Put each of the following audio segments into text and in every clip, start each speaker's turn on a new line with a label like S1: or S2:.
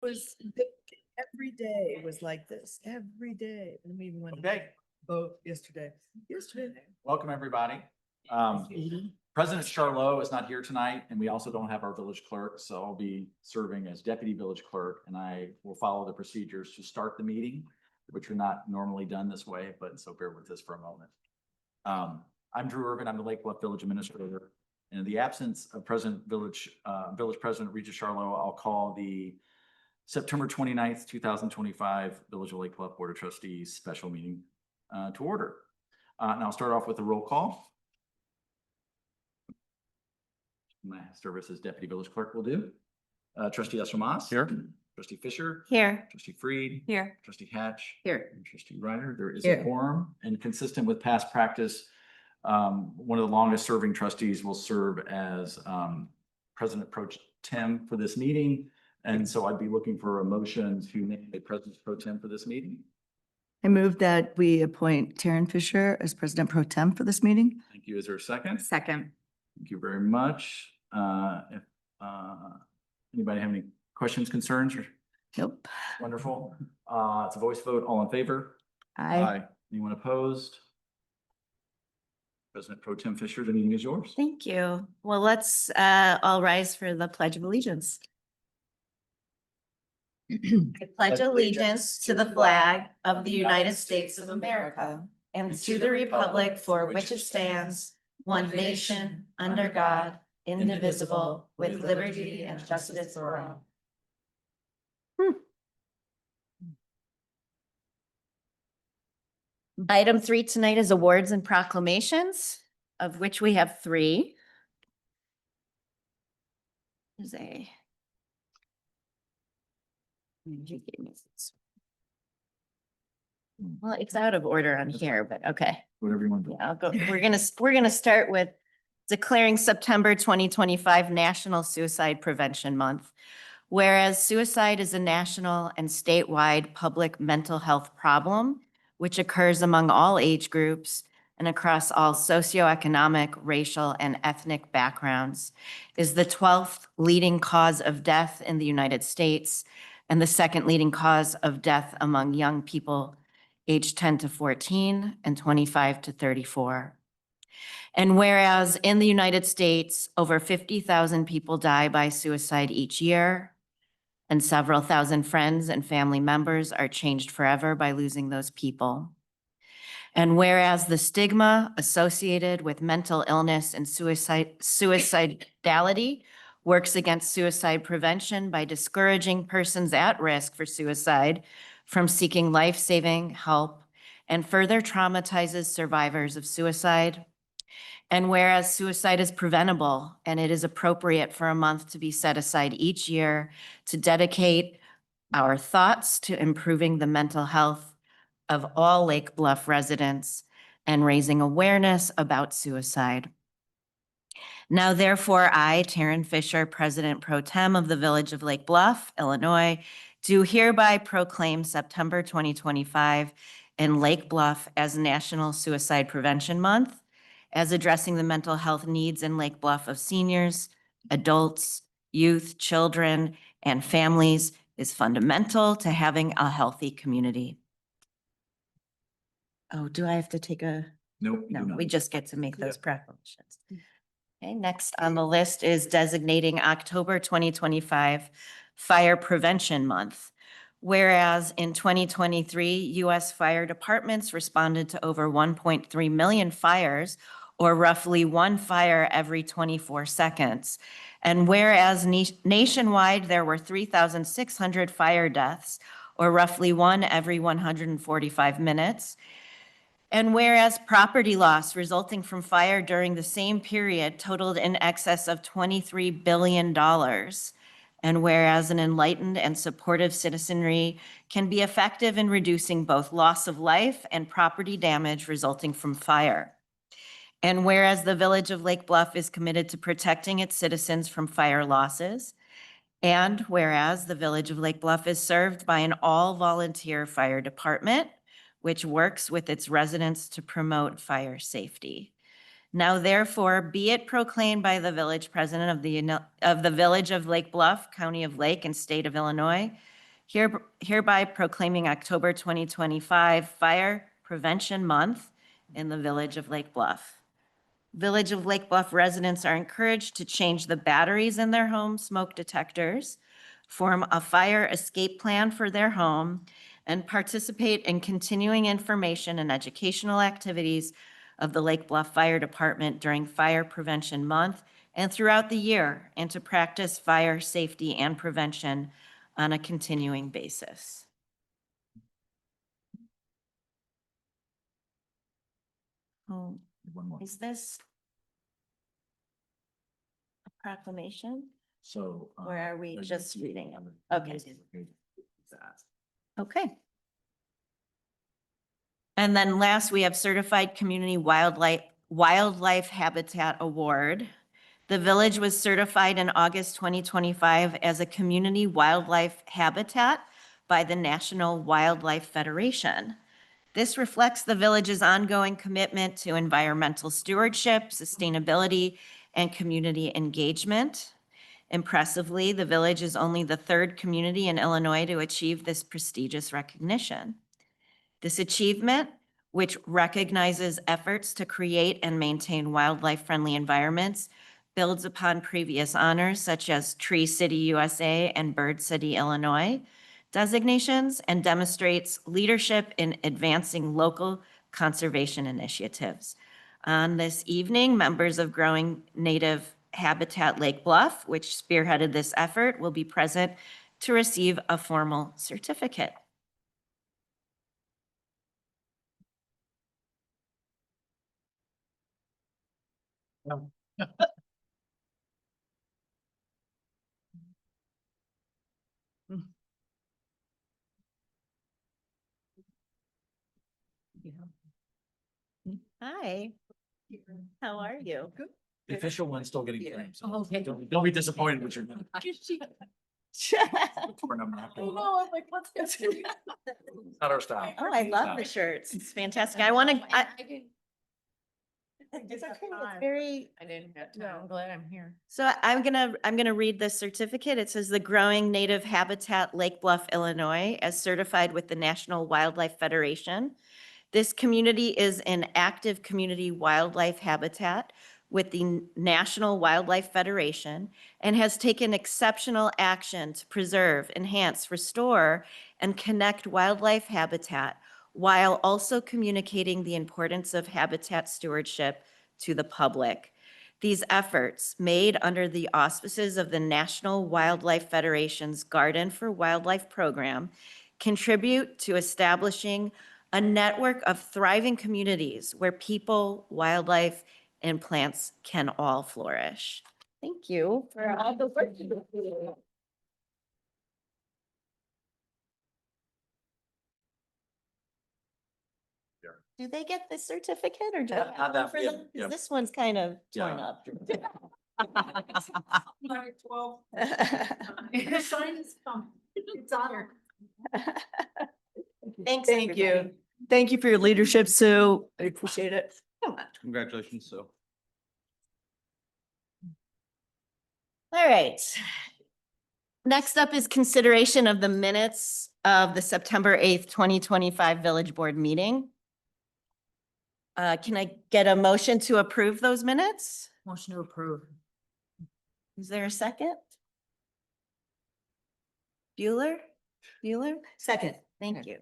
S1: was every day was like this, every day. And we even went to
S2: Okay,
S1: vote yesterday.
S2: welcome everybody. President Charlot is not here tonight, and we also don't have our village clerk, so I'll be serving as deputy village clerk, and I will follow the procedures to start the meeting, which are not normally done this way, but so bear with us for a moment. I'm Drew Irvin. I'm the Lake Bluff Village Administrator. And in the absence of Village President Regis Charlot, I'll call the September 29th, 2025 Village of Lake Bluff Board of Trustees special meeting to order. And I'll start off with a roll call. My service as Deputy Village Clerk will do. Trustee Esramas.
S3: Here.
S2: Trustee Fisher.
S4: Here.
S2: Trustee Freed.
S4: Here.
S2: Trustee Hatch.
S4: Here.
S2: And Trustee Reiner. There is a
S1: Here.
S2: quorum, and consistent with past practice, one of the longest serving trustees will serve as President Pro Tem for this meeting. And so I'd be looking for a motion to make a President Pro Tem for this meeting.
S1: I move that we appoint Taryn Fisher as President Pro Tem for this meeting.
S2: Thank you. Is there a second?
S4: Second.
S2: Thank you very much. If anybody have any questions, concerns?
S1: Nope.
S2: Wonderful. It's a voice vote. All in favor? Anyone opposed? President Pro Tem Fisher, the meeting is yours.
S4: Thank you. Well, let's all rise for the Pledge of Allegiance. I pledge allegiance to the flag of the United States of America and to the republic for which it stands, one nation, under God, indivisible, with liberty and justice for all. Item 3 tonight is awards and proclamations, of which we have 3. Well, it's out of order on here, but okay.
S2: Whatever you want to do.
S4: Yeah, I'll go. We're gonna start with declaring September 2025 National Suicide Prevention Month. Whereas suicide is a national and statewide public mental health problem, which occurs among all age groups and across all socioeconomic, racial, and ethnic backgrounds, is the 12th leading cause of death in the United States and the second leading cause of death among young people aged 10 to 14 and 25 to 34. And whereas in the United States, over 50,000 people die by suicide each year, and several thousand friends and family members are changed forever by losing those people. And whereas the stigma associated with mental illness and suicidality works against suicide prevention by discouraging persons at risk for suicide from seeking life-saving help and further traumatizes survivors of suicide. And whereas suicide is preventable and it is appropriate for a month to be set aside each year to dedicate our thoughts to improving the mental health of all Lake Bluff residents and raising awareness about suicide. Now, therefore, I, Taryn Fisher, President Pro Tem of the Village of Lake Bluff, Illinois, do hereby proclaim September 2025 in Lake Bluff as National Suicide Prevention Month, as addressing the mental health needs in Lake Bluff of seniors, adults, youth, children, and families is fundamental to having a healthy community. Oh, do I have to take a?
S2: Nope. you
S4: No,
S2: do not.
S4: we just get to make those proclamations. Okay, next on the list is designating October 2025 Fire Prevention Month. Whereas in 2023, U.S. fire departments responded to over 1.3 million fires, or roughly one fire every 24 seconds. And whereas nationwide, there were 3,600 fire deaths, or roughly one every 145 minutes. And whereas property loss resulting from fire during the same period totaled in excess of $23 billion. And whereas an enlightened and supportive citizenry can be effective in reducing both loss of life and property damage resulting from fire. And whereas the Village of Lake Bluff is committed to protecting its citizens from fire losses. And whereas the Village of Lake Bluff is served by an all-volunteer fire department, which works with its residents to promote fire safety. Now therefore, be it proclaimed by the village president of the Village of Lake Bluff, County of Lake, and State of Illinois, Hereby proclaiming October 2025 Fire Prevention Month in the Village of Lake Bluff. Village of Lake Bluff residents are encouraged to change the batteries in their home smoke detectors, form a fire escape plan for their home, and participate in continuing information and educational activities of the Lake Bluff Fire Department during Fire Prevention Month and throughout the year, and to practice fire safety and prevention on a continuing basis. Oh,
S2: One more.
S4: is this a proclamation?
S2: So.
S4: Or are we
S2: you-
S4: just reading it? Okay.
S2: That.
S4: Okay. And then last, we have Certified Community Wildlife Habitat Award. The village was certified in August 2025 as a community wildlife habitat by the National Wildlife Federation. This reflects the village's ongoing commitment to environmental stewardship, sustainability, and community engagement. Impressively, the village is only the third community in Illinois to achieve this prestigious recognition. This achievement, which recognizes efforts to create and maintain wildlife-friendly environments, builds upon previous honors such as Tree City USA and Bird City Illinois designations, and demonstrates leadership in advancing local conservation initiatives. On this evening, members of Growing Native Habitat Lake Bluff, which spearheaded this effort, will be present to receive a formal certificate. Hi, how are you?
S2: The official one's still getting framed, so
S3: Okay.
S2: don't be disappointed with your.
S3: Oh, I'm like, what's this?
S2: Not our style.
S4: Oh, I love the shirts. It's fantastic. I want to,
S3: It's okay,
S4: it's very,
S3: I didn't have time. I'm glad I'm here.
S4: so I'm gonna read this certificate. It says the Growing Native Habitat Lake Bluff, Illinois, as certified with the National Wildlife Federation. This community is an active community wildlife habitat with the National Wildlife Federation and has taken exceptional action to preserve, enhance, restore, and connect wildlife habitat while also communicating the importance of habitat stewardship to the public. These efforts, made under the auspices of the National Wildlife Federation's Garden for Wildlife program, contribute to establishing a network of thriving communities where people, wildlife, and plants can all flourish. Thank you for all the work you do. Do they get the certificate or do I
S2: Not
S4: have
S2: that-
S4: one for
S2: yeah,
S4: them? 'Cause
S2: yeah.
S4: this one's kind of torn
S2: Yeah.
S4: up.
S3: Your sign is coming. It's on her.
S4: Thanks.
S1: Thank you.
S4: everybody.
S1: Thank you for your leadership, Sue. I appreciate it.
S4: Come on.
S2: Congratulations, so.
S4: All right. Next up is consideration of the minutes of the September 8th, 2025 Village Board meeting. Can I get a motion to approve those minutes?
S3: Motion to approve.
S4: Is there a second? Bueller?
S1: Second.
S4: Thank you.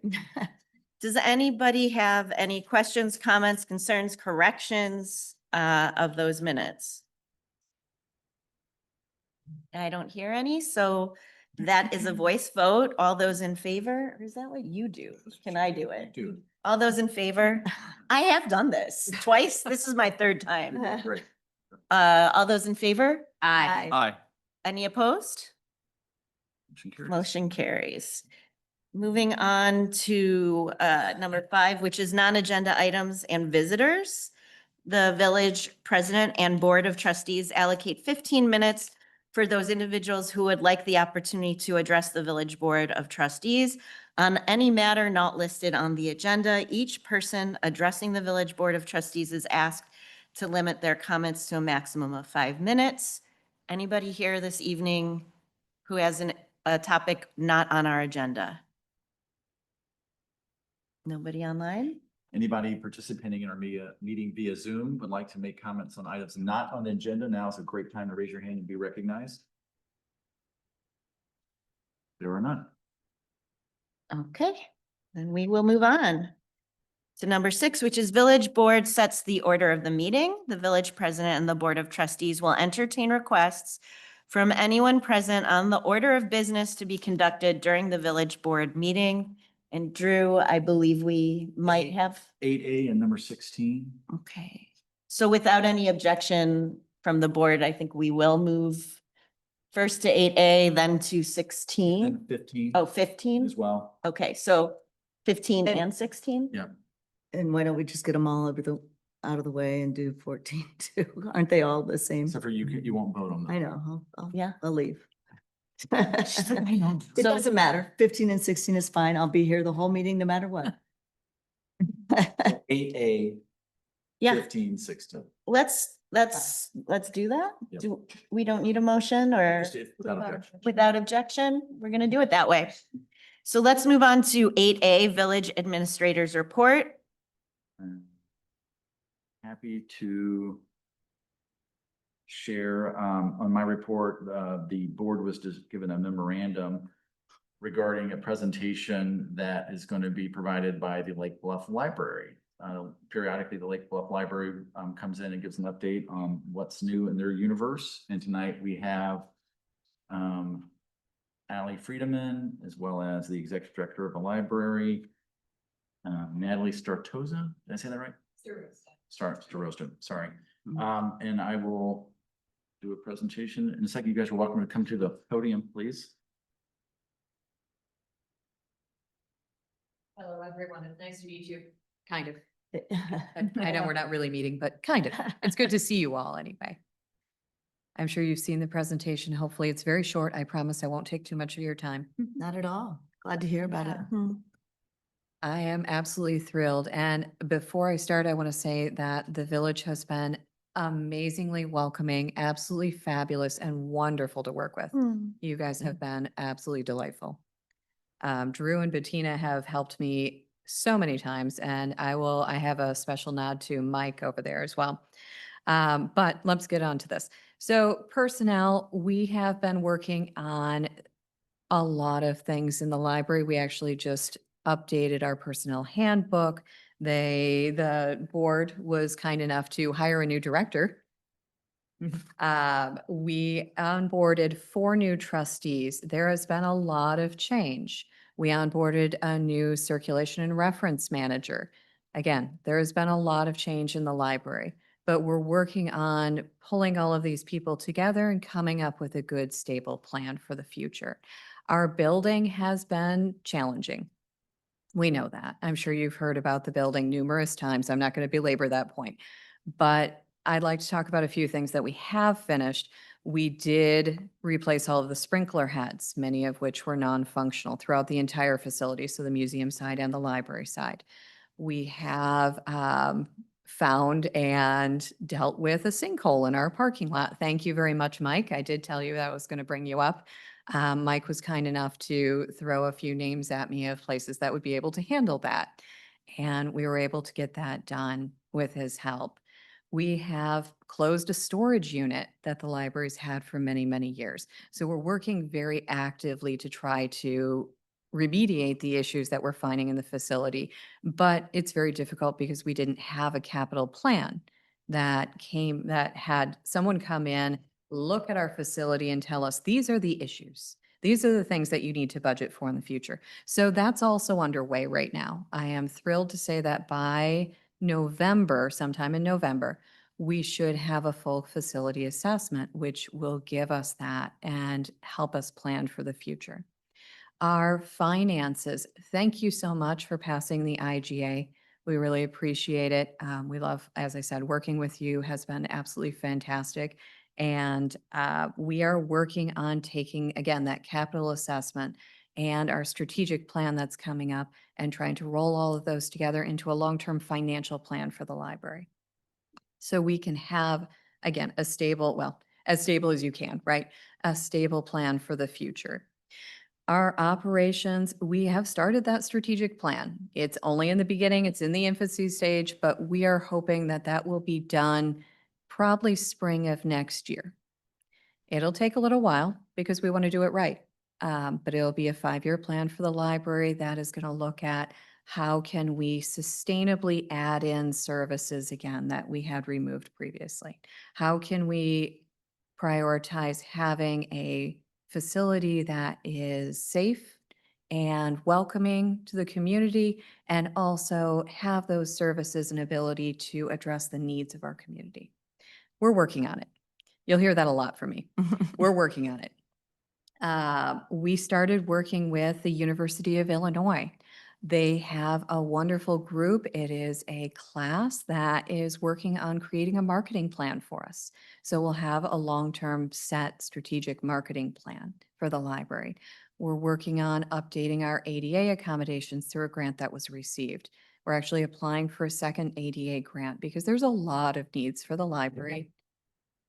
S4: Does anybody have any questions, comments, concerns, corrections of those minutes? I don't hear any, so that is a voice vote. All those in favor, or is that what you do? Can I do it?
S2: Dude,
S4: All those in favor? I have done this twice. This is my third time.
S2: great.
S4: All those in favor?
S3: Aye.
S2: Aye.
S4: Any opposed?
S2: Motion carries.
S4: Motion carries. Moving on to number 5, which is non-agenda items and visitors. The village president and board of trustees allocate 15 minutes for those individuals who would like the opportunity to address the village board of trustees on any matter not listed on the agenda. Each person addressing the village board of trustees is asked to limit their comments to a maximum of 5 minutes. Anybody here this evening who has a topic not on our agenda? Nobody online?
S2: Anybody participating in our meeting via Zoom would like to make comments on items not on the agenda? Now is a great time to raise your hand and be recognized. There are none.
S4: Okay, then we will move on to number 6, which is village board sets the order of the meeting. The village president and the board of trustees will entertain requests from anyone present on the order of business to be conducted during the village board meeting. And Drew, I believe we might have,
S2: 8A and number 16.
S4: okay. So without any objection from the board, I think we will move first to 8A, then to 16.
S2: And 15
S4: Oh, 15?
S2: as well.
S4: Okay, so 15
S1: And-
S4: and 16?
S2: Yeah.
S1: And why don't we just get them all out of the way and do 14 too? Aren't they all the same?
S2: Except for you won't vote on them.
S1: I know.
S4: Yeah.
S1: I'll leave.
S4: She's like, I know.
S1: It
S4: So-
S1: doesn't matter. 15 and 16 is fine. I'll be here the whole meeting, no matter what.
S2: 8A,
S4: Yeah,
S2: 15, 16.
S4: let's do that.
S2: Yep.
S4: We don't need a motion or
S2: Just without objection.
S4: without objection, we're gonna do it that way. So let's move on to 8A, Village Administrator's Report.
S2: Happy to share on my report. The board was just given a memorandum regarding a presentation that is going to be provided by the Lake Bluff Library. Periodically, the Lake Bluff Library comes in and gives an update on what's new in their universe. And tonight we have Allie Friedemann, as well as the executive director of the library, Natalie Startoza. Did I say that right? Starosta, sorry. And I will do a presentation in a second. You guys are welcome to come to the podium, please.
S3: Hello, everyone. It's nice to meet you. Kind of. I know we're not really meeting, but kind of. It's good to see you all anyway. I'm sure you've seen the presentation. Hopefully it's very short. I promise I won't take too much of your time.
S1: Not at all. Glad to hear about it.
S3: I am absolutely thrilled. And before I start, I want to say that the village has been amazingly welcoming, absolutely fabulous and wonderful to work with. You guys have been absolutely delightful. Drew and Bettina have helped me so many times, and I have a special nod to Mike over there as well. But let's get on to this. So personnel, we have been working on a lot of things in the library. We actually just updated our personnel handbook. The board was kind enough to hire a new director. We onboarded 4 new trustees. There has been a lot of change. We onboarded a new circulation and reference manager. Again, there has been a lot of change in the library, but we're working on pulling all of these people together and coming up with a good, stable plan for the future. Our building has been challenging. We know that. I'm sure you've heard about the building numerous times. I'm not going to belabor that point, but I'd like to talk about a few things that we have finished. We did replace all of the sprinkler heads, many of which were non-functional throughout the entire facility, so the museum side and the library side. We have found and dealt with a sinkhole in our parking lot. Thank you very much, Mike. I did tell you that I was going to bring you up. Mike was kind enough to throw a few names at me of places that would be able to handle that. And we were able to get that done with his help. We have closed a storage unit that the library's had for many, many years. So we're working very actively to try to remediate the issues that we're finding in the facility. But it's very difficult because we didn't have a capital plan that had someone come in, look at our facility and tell us, these are the issues. These are the things that you need to budget for in the future. So that's also underway right now. I am thrilled to say that by November, sometime in November, we should have a full facility assessment, which will give us that and help us plan for the future. Our finances, thank you so much for passing the IGA. We really appreciate it. We love, as I said, working with you has been absolutely fantastic. And we are working on taking, again, that capital assessment and our strategic plan that's coming up and trying to roll all of those together into a long-term financial plan for the library. So we can have, again, a stable, well, as stable as you can, right? A stable plan for the future. Our operations, we have started that strategic plan. It's only in the beginning, it's in the infancy stage, but we are hoping that that will be done probably spring of next year. It'll take a little while because we want to do it right. But it'll be a 5-year plan for the library that is going to look at how can we sustainably add in services again that we had removed previously? How can we prioritize having a facility that is safe and welcoming to the community and also have those services and ability to address the needs of our community? We're working on it. You'll hear that a lot from me. We're working on it. We started working with the University of Illinois. They have a wonderful group. It is a class that is working on creating a marketing plan for us. So we'll have a long-term set strategic marketing plan for the library. We're working on updating our ADA accommodations through a grant that was received. We're actually applying for a second ADA grant because there's a lot of needs for the library.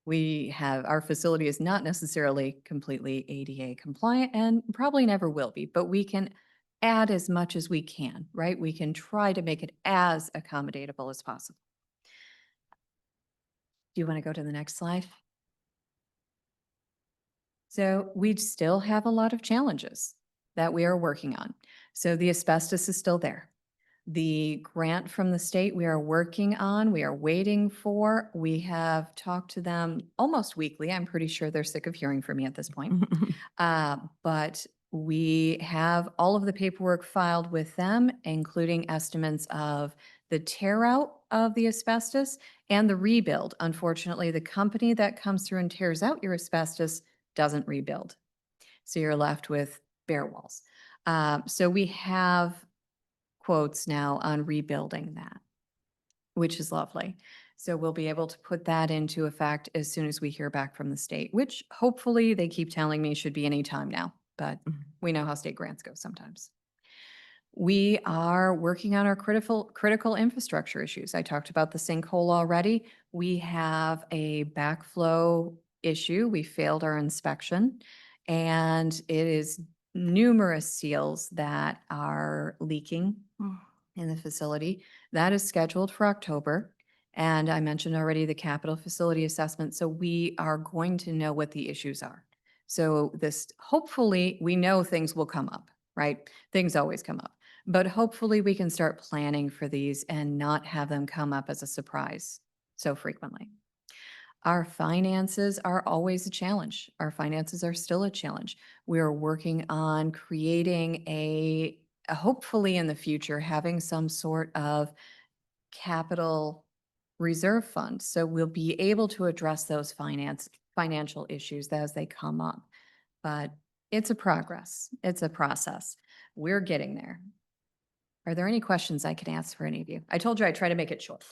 S3: Our facility is not necessarily completely ADA compliant and probably never will be, but we can add as much as we can, right? We can try to make it as accommodatable as possible. Do you want to go to the next slide? So we still have a lot of challenges that we are working on. So the asbestos is still there. The grant from the state we are working on, we are waiting for. We have talked to them almost weekly. I'm pretty sure they're sick of hearing from me at this point. But we have all of the paperwork filed with them, including estimates of the tear out of the asbestos and the rebuild. Unfortunately, the company that comes through and tears out your asbestos doesn't rebuild. So you're left with bare walls. So we have quotes now on rebuilding that, which is lovely. So we'll be able to put that into effect as soon as we hear back from the state, which hopefully they keep telling me should be any time now, but we know how state grants go sometimes. We are working on our critical infrastructure issues. I talked about the sinkhole already. We have a backflow issue. We failed our inspection, and it is numerous seals that are leaking in the facility. That is scheduled for October. And I mentioned already the capital facility assessment. So we are going to know what the issues are. So hopefully we know things will come up, right? Things always come up, but hopefully we can start planning for these and not have them come up as a surprise so frequently. Our finances are always a challenge. Our finances are still a challenge. We are working on creating hopefully in the future, having some sort of capital reserve fund. So we'll be able to address those financial issues as they come up. But it's a progress. It's a process. We're getting there. Are there any questions I can answer for any of you? I told you I'd try to make it short.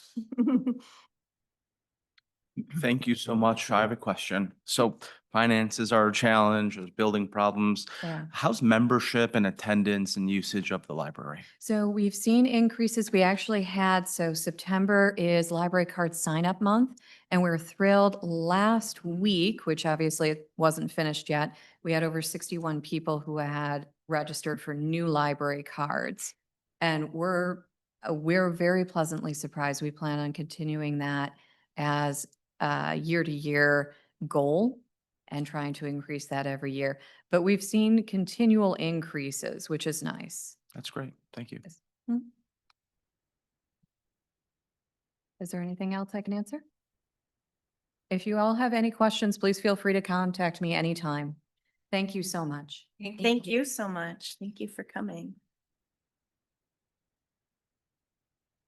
S5: Thank you so much. I have a question. So finances are a challenge, there's building problems.
S3: Yeah.
S5: How's membership and attendance and usage of the library?
S3: So we've seen increases. We actually so September is library card sign up month, and we're thrilled. Last week, which obviously wasn't finished yet, we had over 61 people who had registered for new library cards. And we're very pleasantly surprised. We plan on continuing that as a year-to-year goal and trying to increase that every year. But we've seen continual increases, which is nice.
S5: That's great. Thank you.
S3: Is there anything else I can answer? If you all have any questions, please feel free to contact me anytime. Thank you so much.
S4: Thank you so much. Thank you for coming.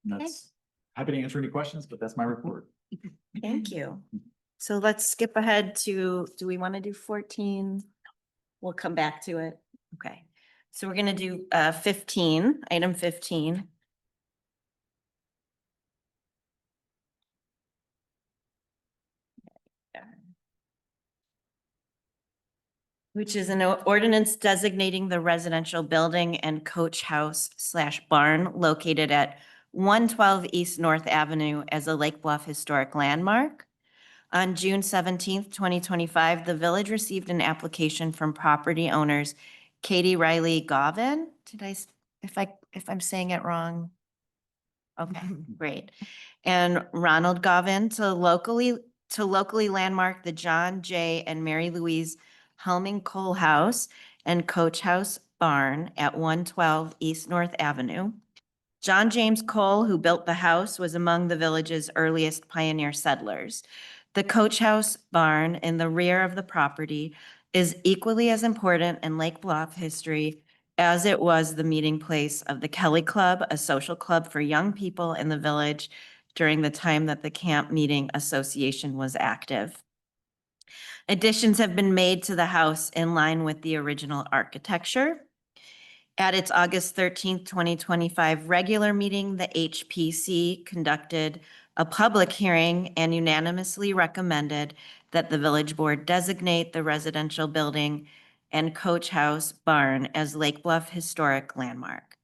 S2: That's happy to answer any questions, but that's my report.
S4: Thank you. So let's skip ahead to, do we want to do 14? We'll come back to it. Okay. So we're going to do 15, item 15. Which is an ordinance designating the residential building and coach house / barn located at 112 East North Avenue as a Lake Bluff Historic Landmark. On June 17th, 2025, the village received an application from property owners Katie Riley Govan. If I'm saying it wrong? Okay, great. And Ronald Govan to locally landmark the John J. and Mary Louise Helming Cole House and Coach House Barn at 112 East North Avenue. John James Cole, who built the house, was among the village's earliest pioneer settlers. The Coach House Barn in the rear of the property is equally as important in Lake Bluff history as it was the meeting place of the Kelly Club, a social club for young people in the village during the time that the Camp Meeting Association was active. Additions have been made to the house in line with the original architecture. At its August 13th, 2025 regular meeting, the HPC conducted a public hearing and unanimously recommended that the village board designate the residential building and Coach House Barn as Lake Bluff Historic Landmark.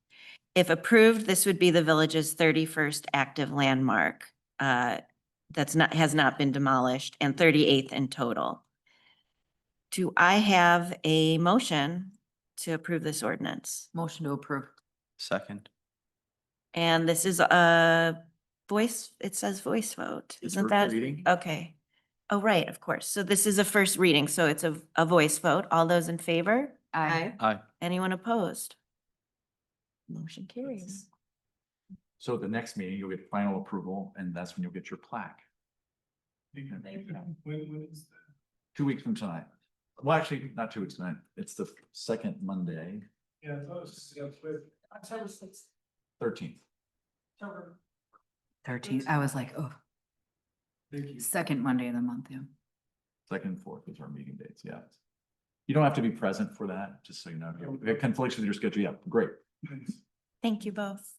S4: If approved, this would be the village's 31st active landmark has not been demolished and 38th in total. Do I have a motion to approve this ordinance?
S3: Motion to approve.
S5: Second.
S4: And this is a voice, it says voice vote,
S2: It's
S4: isn't
S2: first
S4: that?
S2: reading.
S4: Okay. Oh, right, of course. So this is a first reading, so it's a voice vote. All those in favor?
S3: Aye.
S5: Aye.
S4: Anyone opposed? Motion carries.
S2: So at the next meeting, you'll get final approval and that's when you'll get your plaque. 2 weeks from tonight. Well, actually, not 2 weeks tonight. It's the second Monday, 13th.
S6: 13th, I was like, oh, second Monday of the month, yeah.
S2: Second and fourth is our meeting dates, yeah. You don't have to be present for that, just so you know. If it conflicts with your schedule, yeah, great.
S4: Thank you both.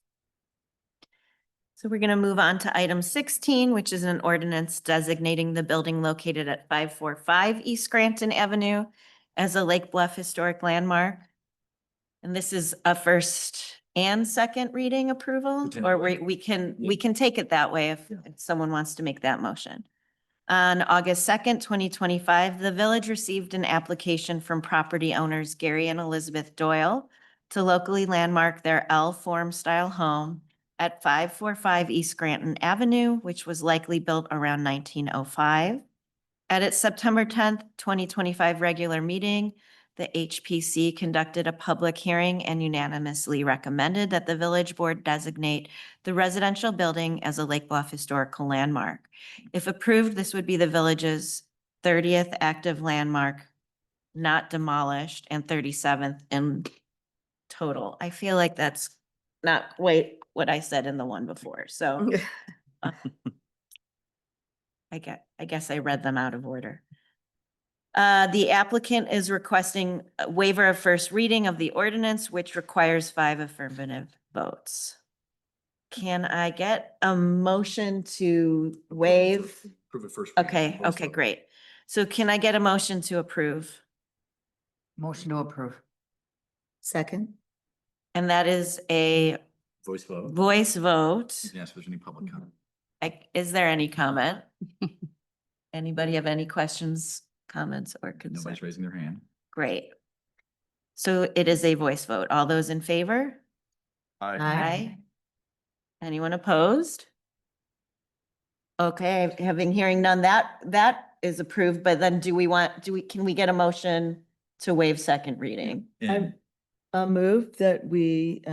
S4: So we're going to move on to item 16, which is an ordinance designating the building located at 545 East Scranton Avenue as a Lake Bluff Historic Landmark. And this is a first and second reading approval, or we can take it that way if someone wants to make that motion. On August 2nd, 2025, the village received an application from property owners Gary and Elizabeth Doyle to locally landmark their L form style home at 545 East Scranton Avenue, which was likely built around 1905. At its September 10th, 2025 regular meeting, the HPC conducted a public hearing and unanimously recommended that the village board designate the residential building as a Lake Bluff historical landmark. If approved, this would be the village's 30th active landmark, not demolished, and 37th in total. I feel like that's not quite what I said in the one before, so I guess I read them out of order. The applicant is requesting a waiver of first reading of the ordinance, which requires 5 affirmative votes. Can I get a motion to waive?
S2: Approve it first.
S4: Okay, okay, great. So can I get a motion to approve?
S6: Motion to approve.
S1: Second?
S4: And that is a
S2: Voice vote.
S4: voice vote.
S2: You can ask if there's any public comment.
S4: Is there any comment? Anybody have any questions, comments, or concerns?
S2: Nobody's raising their hand.
S4: Great. So it is a voice vote. All those in favor?
S5: Aye.
S4: Aye. Anyone opposed? Okay, having hearing none, that is approved, but then can we get a motion to waive second reading?
S2: And
S1: I'll move that we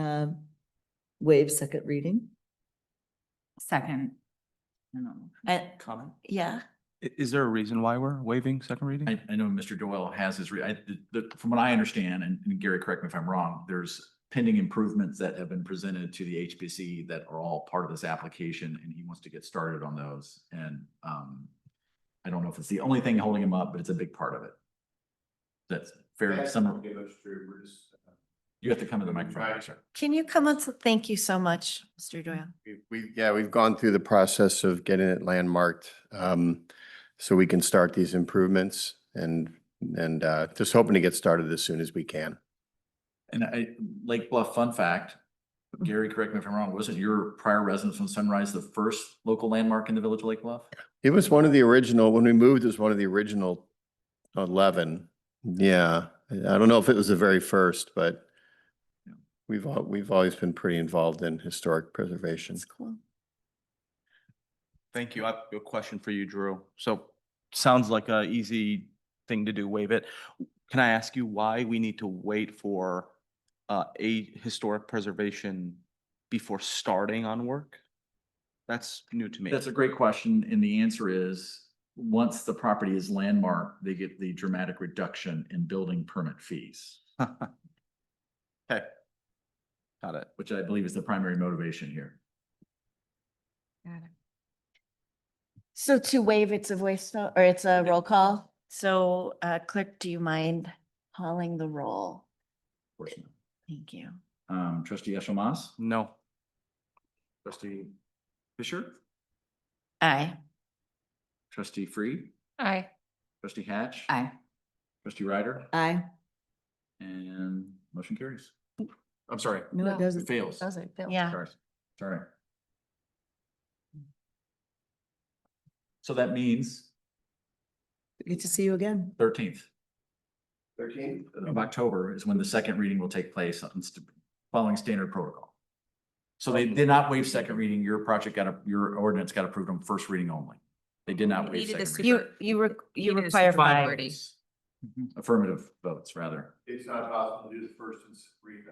S1: waive second reading.
S6: Second. No.
S2: comment?
S4: Yeah,
S5: Is there a reason why we're waiving second reading?
S2: I know Mr. Doyle has his, from what I understand, and Gary, correct me if I'm wrong, there's pending improvements that have been presented to the HPC that are all part of this application, and he wants to get started on those. And I don't know if it's the only thing holding him up, but it's a big part of it. That's fairly similar. You have to come to the microphone, sir.
S4: can you come on? Thank you so much, Mr. Doyle.
S7: We've gone through the process of getting it landmarked, so we can start these improvements and just hoping to get started as soon as we can.
S2: And Lake Bluff, fun fact, Gary, correct me if I'm wrong, wasn't your prior residence on Sunrise the first local landmark in the village of Lake Bluff?
S7: It was one of the original, when we moved, it was one of the original 11. Yeah. I don't know if it was the very first, but
S2: Yeah.
S7: we've always been pretty involved in historic preservation.
S4: That's cool.
S5: Thank you. I have a question for you, Drew. So sounds like a easy thing to do, waive it. Can I ask you why we need to wait for a historic preservation before starting on work? That's new to me.
S2: That's a great question, and the answer is, once the property is landmarked, they get the dramatic reduction in building permit fees,
S5: Okay. Got it.
S2: which I believe is the primary motivation here.
S4: So to waive, it's a voice vote, or it's a roll call. So clerk, do you mind calling the roll?
S2: Of course not.
S4: Thank you.
S2: Trustee Eshelmas,
S5: No.
S2: trustee Fisher,
S4: Aye.
S2: trustee Freed,
S3: Aye.
S2: trustee Hatch.
S6: Aye.
S2: Trustee Ryder,
S1: Aye.
S2: and motion carries. I'm sorry,
S1: No, it
S3: No.
S2: it
S1: doesn't.
S2: fails.
S4: Yeah.
S2: Sorry. So that means
S1: Good to see you again.
S2: 13th
S7: 13?
S2: of October is when the second reading will take place following standard protocol. So they did not waive second reading. Your your ordinance got approved on first reading only. They did not waive
S3: Needed a
S2: second reading.
S4: You
S3: Needed a
S4: require
S3: supermajority.
S4: five.
S3: Votes.
S2: Affirmative votes, rather.
S7: It's not possible to do the first and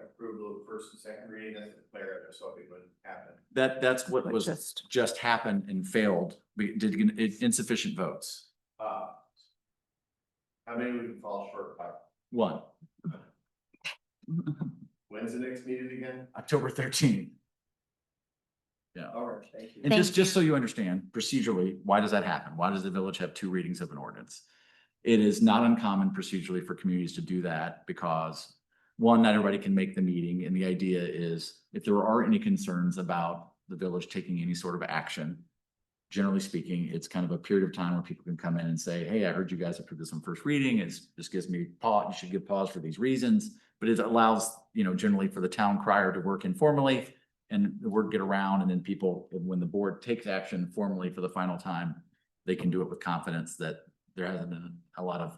S7: approval of the first and second reading and declare it, so it wouldn't happen.
S2: That's what
S1: But
S2: was just happened and failed. We did insufficient votes.
S7: How many would you fall short by?
S2: One,
S7: When's the next meeting again?
S2: October 13th. Yeah.
S7: All right, thank you.
S2: And
S4: Thank
S2: just so you understand, procedurally, why does that happen? Why does the village have two readings of an ordinance? It is not uncommon procedurally for communities to do that because, one, not everybody can make the meeting, and the idea is if there are any concerns about the village taking any sort of action, generally speaking, it's kind of a period of time where people can come in and say, hey, I heard you guys approved this on first reading. This gives me pause. You should give pause for these reasons. But it allows, generally for the town crier to work informally and the word get around, and then people, when the board takes action formally for the final time, they can do it with confidence that there hasn't been a lot of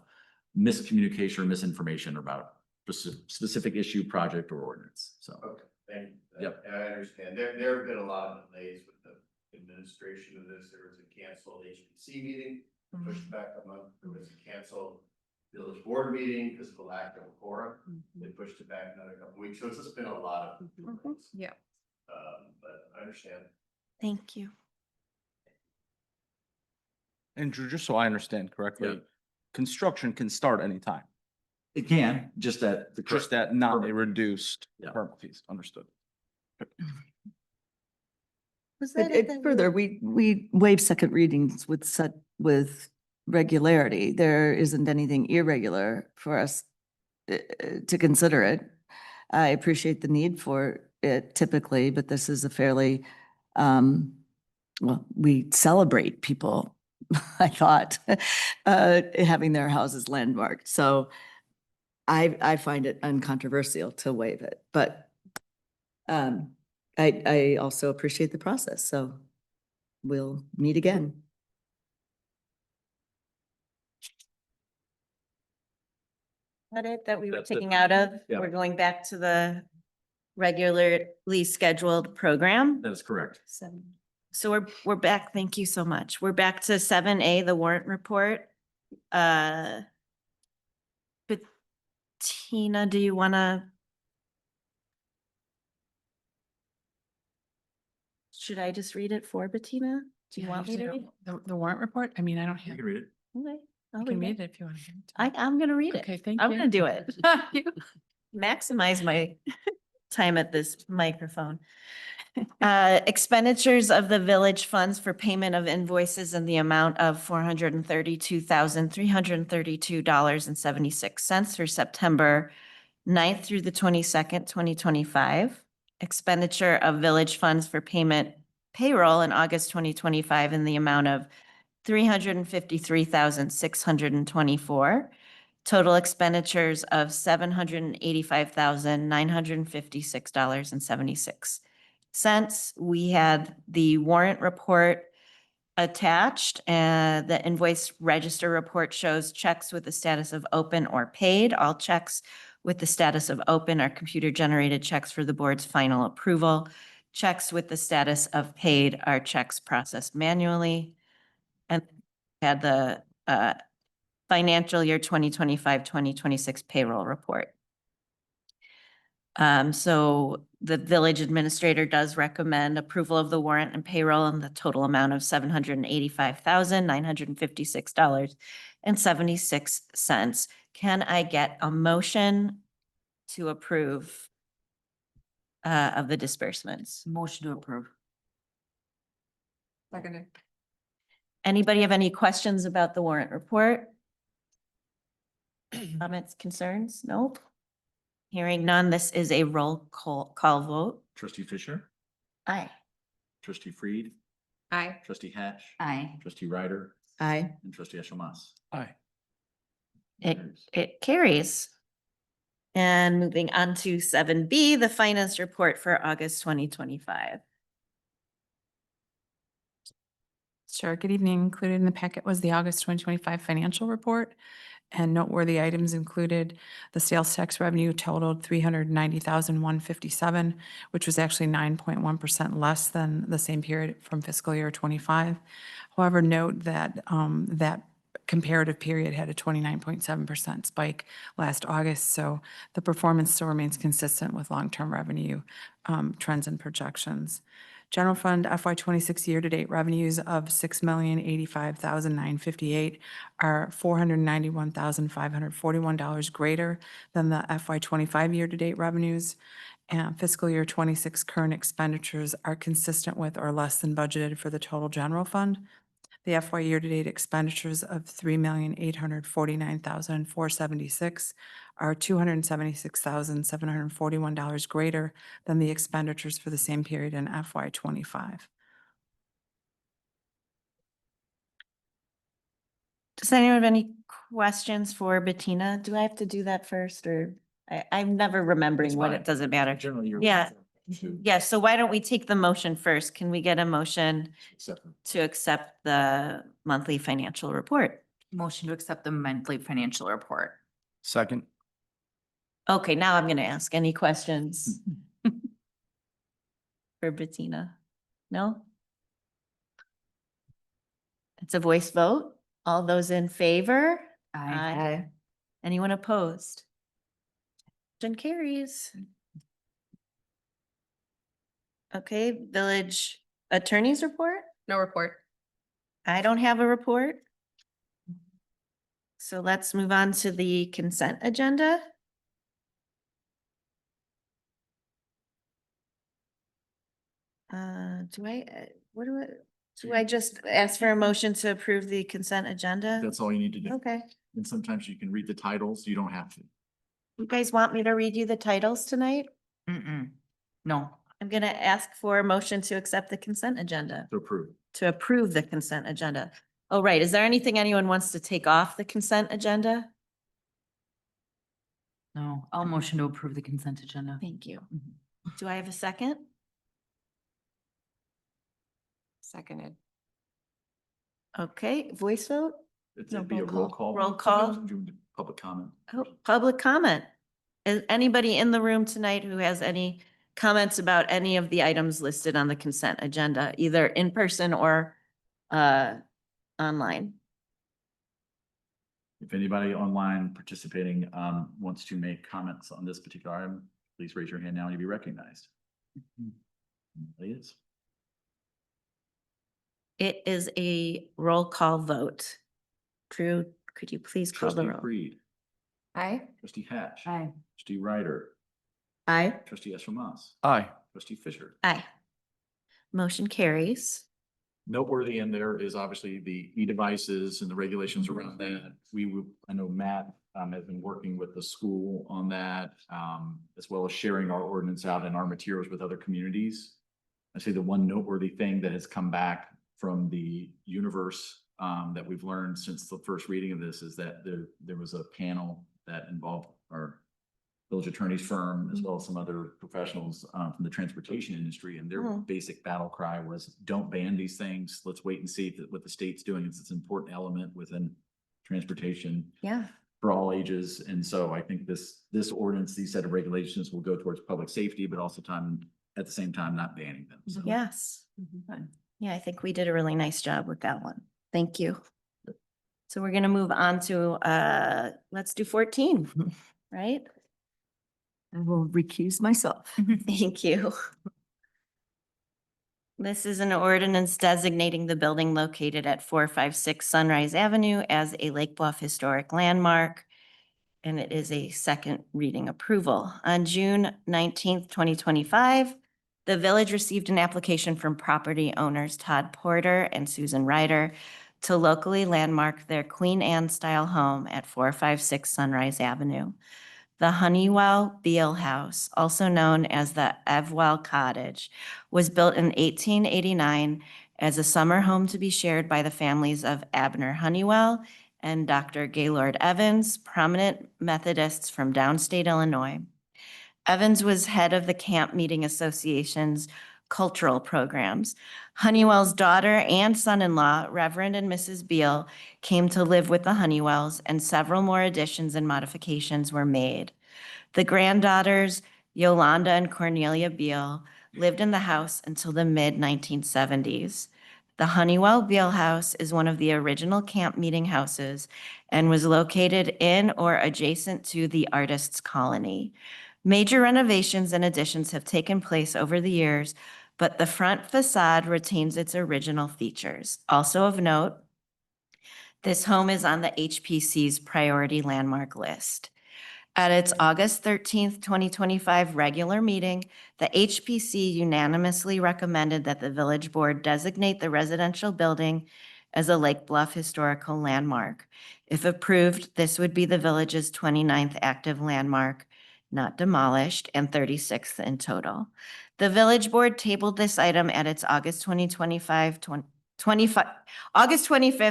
S2: miscommunication or misinformation about a specific issue, project, or ordinance. So,
S7: Okay, thank you.
S2: Yep.
S7: And I understand. There have been a lot of delays with the administration of this. There was a canceled HPC meeting, pushed back a month. There was a canceled village board meeting because of the lack of a quorum. They pushed it back another couple weeks. So it's just been a lot of delays.
S3: Yeah.
S7: But I understand.
S4: Thank you.
S5: And Drew, just so I understand correctly,
S2: Yeah.
S5: construction can start anytime,
S2: it can, just that
S5: just that not a
S2: Permit.
S5: reduced
S2: Yeah.
S5: permit fees. Understood.
S4: Was
S1: Further, we waive second readings with regularity. There isn't anything irregular for us to consider it. I appreciate the need for it typically, but this is a fairly, well, we celebrate people, I thought, having their houses landmarked. So I find it uncontroversial to waive it, but I also appreciate the process, so we'll meet again.
S4: That we were
S2: That's it.
S4: taking out of,
S2: Yeah.
S4: we're going back to the regularly scheduled program.
S2: That is correct.
S4: So we're back. Thank you so much. We're back to 7A, the warrant report. Bettina, do you want to? Should I just read it for Bettina? Do you want me to read?
S6: The warrant report? I mean, I don't
S2: You
S6: have,
S2: can read it.
S4: Okay, I'll
S6: you can
S4: read
S6: read
S4: it.
S6: it if you want to.
S4: I'm gonna read it.
S6: Okay, thank you.
S4: I'm gonna do it. Maximize my time at this microphone. Expenditures of the village funds for payment of invoices in the amount of $432,332.76 for September 9th through the 22nd, 2025. Expenditure of village funds for payroll in August 2025 in the amount of $353,624. Total expenditures of $785,956.76. We had the warrant report attached. The invoice register report shows checks with the status of open or paid. All checks with the status of open are computer-generated checks for the board's final approval. Checks with the status of paid are checks processed manually. And had the financial year 2025-2026 payroll report. So the village administrator does recommend approval of the warrant and payroll in the total amount of $785,956.76. Can I get a motion to approve of the disbursements?
S6: Motion to approve.
S3: Seconded.
S4: Anybody have any questions about the warrant report? Comments, concerns? Nope. Hearing none, this is a roll call vote.
S2: Trustee Fisher,
S4: Aye.
S2: trustee Freed,
S3: Aye.
S2: trustee Hatch,
S6: Aye.
S2: trustee Ryder,
S1: Aye.
S2: and trustee Eshelmas.
S5: Aye.
S4: It carries. And moving on to 7B, the finance report for August 2025.
S8: Sure. Good evening. Included in the packet was the August 2025 financial report. And noteworthy items included the sales tax revenue totaled $390,157, which was actually 9.1% less than the same period from fiscal year 25. However, note that that comparative period had a 29.7% spike last August. So the performance still remains consistent with long-term revenue trends and projections. General Fund FY '26 year-to-date revenues of $6,085,958 are $491,541 greater than the FY '25 year-to-date revenues. And fiscal year '26 current expenditures are consistent with or less than budgeted for the total general fund. The FY year-to-date expenditures of $3,849,476 are $276,741 greater than the expenditures for the same period in FY '25.
S4: Does anyone have any questions for Bettina? Do I have to do that first or I'm never remembering
S2: It's
S4: what
S2: fine.
S4: it doesn't matter.
S2: Generally, you're.
S4: Yeah.
S2: To
S4: Yeah, so why don't we take the motion first? Can we get a motion
S2: accept them.
S4: to accept the monthly financial report?
S6: Motion to accept the monthly financial report.
S5: Second.
S4: Okay, now I'm going to ask any questions for Bettina. No? It's a voice vote. All those in favor?
S6: Aye.
S4: Anyone opposed? Motion carries. Okay, village attorney's report?
S3: No report.
S4: I don't have a report. So let's move on to the consent agenda. Do I just ask for a motion to approve the consent agenda?
S2: That's all you need to do.
S4: Okay.
S2: And sometimes you can read the titles. You don't have to.
S4: You guys want me to read you the titles tonight?
S6: No.
S4: I'm gonna ask for a motion to accept the consent agenda,
S2: To approve.
S4: to approve the consent agenda. Oh, right. Is there anything anyone wants to take off the consent agenda?
S6: No. I'll motion to approve the consent agenda.
S4: Thank you. Do I have a second?
S3: Seconded.
S4: Okay, voice vote?
S2: It'd be a roll call.
S4: Roll call.
S2: Do public comment.
S4: Oh, public comment. Is anybody in the room tonight who has any comments about any of the items listed on the consent agenda, either in person or online?
S2: If anybody online participating wants to make comments on this particular item, please raise your hand now and you'll be recognized. It is.
S4: It is a roll call vote. Drew, could you please call the
S2: Trustee
S4: roll?
S2: Freed,
S3: Aye.
S2: trustee Hatch.
S6: Aye.
S2: Trustee Ryder,
S4: Aye.
S2: trustee Eshelmas,
S5: Aye.
S2: trustee Fisher.
S4: Aye. Motion carries.
S2: Noteworthy in there is obviously the e-devices and the regulations around that. I know Matt has been working with the school on that, as well as sharing our ordinance out and our materials with other communities. I say the one noteworthy thing that has come back from the universe that we've learned since the first reading of this is that there was a panel that involved our village attorney's firm, as well as some other professionals from the transportation industry. And their basic battle cry was, don't ban these things. Let's wait and see what the state's doing. It's an important element within transportation
S4: Yeah.
S2: for all ages. And so I think this ordinance, these set of regulations will go towards public safety, but also at the same time, not banning them. So.
S4: Yes. Yeah, I think we did a really nice job with that one. Thank you. So we're gonna move on to, let's do 14, right?
S1: I will recuse myself.
S4: Thank you. This is an ordinance designating the building located at 456 Sunrise Avenue as a Lake Bluff Historic Landmark. And it is a second reading approval. On June 19th, 2025, the village received an application from property owners Todd Porter and Susan Ryder to locally landmark their Queen Anne style home at 456 Sunrise Avenue. The Honeywell Beale House, also known as the Evwell Cottage, was built in 1889 as a summer home to be shared by the families of Abner Honeywell and Dr. Gaylord Evans, prominent Methodists from downstate Illinois. Evans was head of the Camp Meeting Association's cultural programs. Honeywell's daughter and son-in-law, Reverend and Mrs. Beale, came to live with the Honeywells, and several more additions and modifications were made. The granddaughters, Yolanda and Cornelia Beale, lived in the house until the mid-1970s. The Honeywell Beale House is one of the original camp meeting houses and was located in or adjacent to the Artists Colony. Major renovations and additions have taken place over the years, but the front facade retains its original features. Also of note, this home is on the HPC's priority landmark list. At its August 13th, 2025 regular meeting, the HPC unanimously recommended that the village board designate the residential building as a Lake Bluff historical landmark. If approved, this would be the village's 29th active landmark, not demolished, and 36th in total. The village board tabled this item at its August 25th,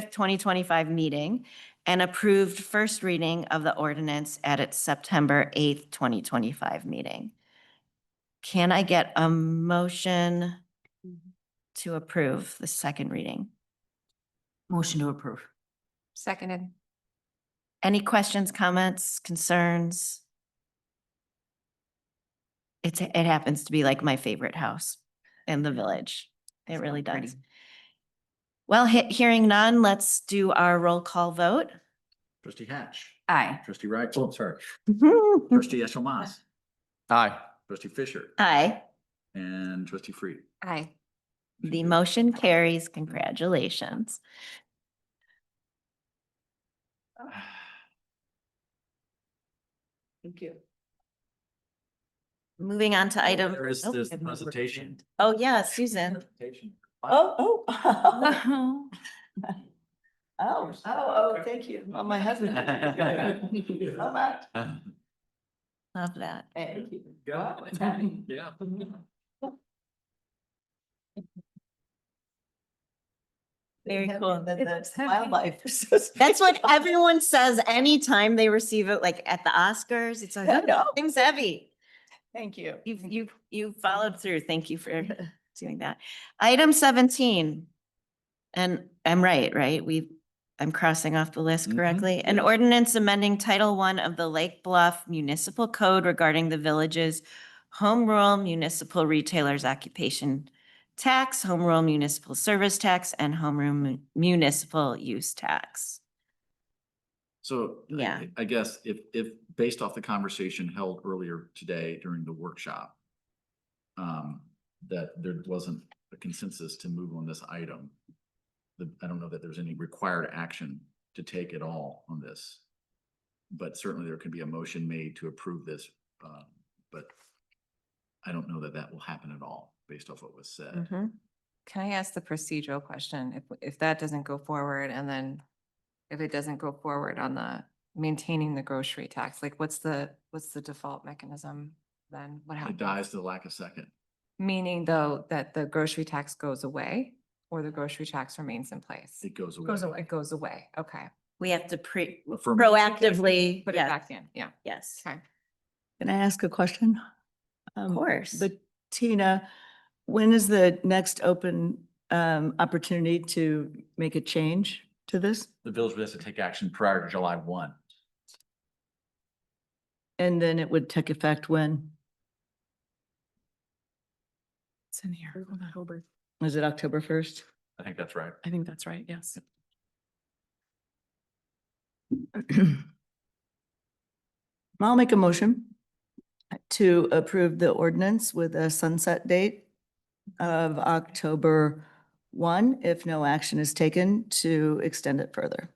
S4: 2025 meeting and approved first reading of the ordinance at its September 8th, 2025 meeting. Can I get a motion to approve the second reading?
S6: Motion to approve.
S3: Seconded.
S4: Any questions, comments, concerns? It happens to be like my favorite house in the village. It really does. Well, hearing none, let's do our roll call vote.
S2: Trustee Hatch.
S6: Aye.
S2: Trustee Wright. Oh, sorry. Trustee Eshelmas.
S5: Aye.
S2: Trustee Fisher.
S4: Aye.
S2: And Trustee Freed.
S3: Aye.
S4: The motion carries. Congratulations.
S1: Thank you.
S4: Moving on to item.
S2: There is this presentation.
S4: Oh, yeah, Susan.
S2: Presentation.
S1: Oh. Oh, thank you. Oh, my husband. Oh, Matt.
S4: Love that.
S1: Thank you.
S2: Yeah.
S4: Very cool.
S1: That's wildlife.
S4: That's what everyone says anytime they receive it, like at the Oscars. It's like,
S1: I know.
S4: things heavy.
S1: Thank you.
S4: You followed through. Thank you for doing that. Item 17. And I'm right? I'm crossing off the list
S2: Mhm,
S4: correctly. An
S2: yes.
S4: ordinance amending Title I of the Lake Bluff Municipal Code regarding the village's home rule municipal retailers occupation tax, home rule municipal service tax, and home rule municipal use tax.
S2: So
S4: Yeah.
S2: I guess if based off the conversation held earlier today during the workshop, that there wasn't a consensus to move on this item. I don't know that there's any required action to take at all on this. But certainly there could be a motion made to approve this, but I don't know that that will happen at all based off what was said.
S4: Mhm.
S9: Can I ask the procedural question? If that doesn't go forward and then if it doesn't go forward on the maintaining the grocery tax, like what's the default mechanism then? What
S2: It
S9: happens?
S2: dies to the lack of second.
S9: Meaning though that the grocery tax goes away or the grocery tax remains in place?
S2: It goes away.
S9: It goes away. Okay.
S4: We have to
S2: Affirm-
S4: proactively,
S9: Put it
S4: yes,
S9: back in. Yeah.
S4: yes.
S9: Okay.
S1: Can I ask a question?
S4: Of course.
S1: Bettina, when is the next open opportunity to make a change to this?
S2: The village has to take action prior to July 1.
S1: And then it would take effect when?
S8: It's in here. Hold on. October.
S1: Is it October 1st?
S2: I think that's right.
S8: I think that's right, yes.
S1: I'll make a motion to approve the ordinance with a sunset date of October 1, if no action is taken to extend it further.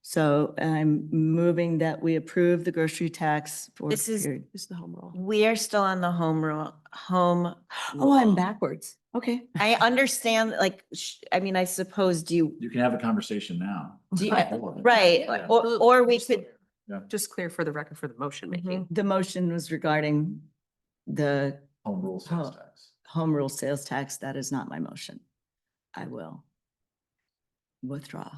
S1: So I'm moving that we approve the grocery tax for.
S4: This is-
S1: period.
S8: This is the home rule.
S4: We are still on the home rule, home.
S1: Oh, I'm
S4: rule.
S1: backwards. Okay.
S4: I understand, like, I mean, I suppose, do you,
S2: You can have a conversation now.
S4: do you,
S1: Right.
S4: right,
S2: Yeah.
S4: or we could,
S6: Just clear for the record for the motion
S4: Mhm.
S6: making.
S1: The motion was regarding the
S2: Home rule sales
S1: Oh.
S2: tax.
S1: home rule sales tax. That is not my motion. I will withdraw.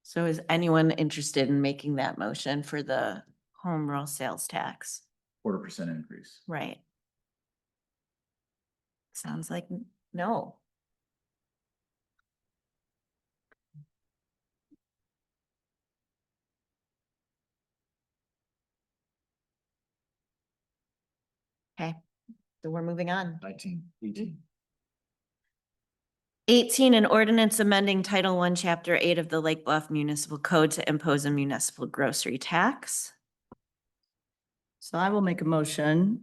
S4: so is anyone interested in making that motion for the home rule sales tax?
S2: 0.25% increase.
S4: Right. Sounds like no. Okay, so we're moving on.
S2: 18.
S4: 18, an ordinance amending Title I, Chapter 8 of the Lake Bluff Municipal Code to impose a municipal grocery tax.
S1: So I will make a motion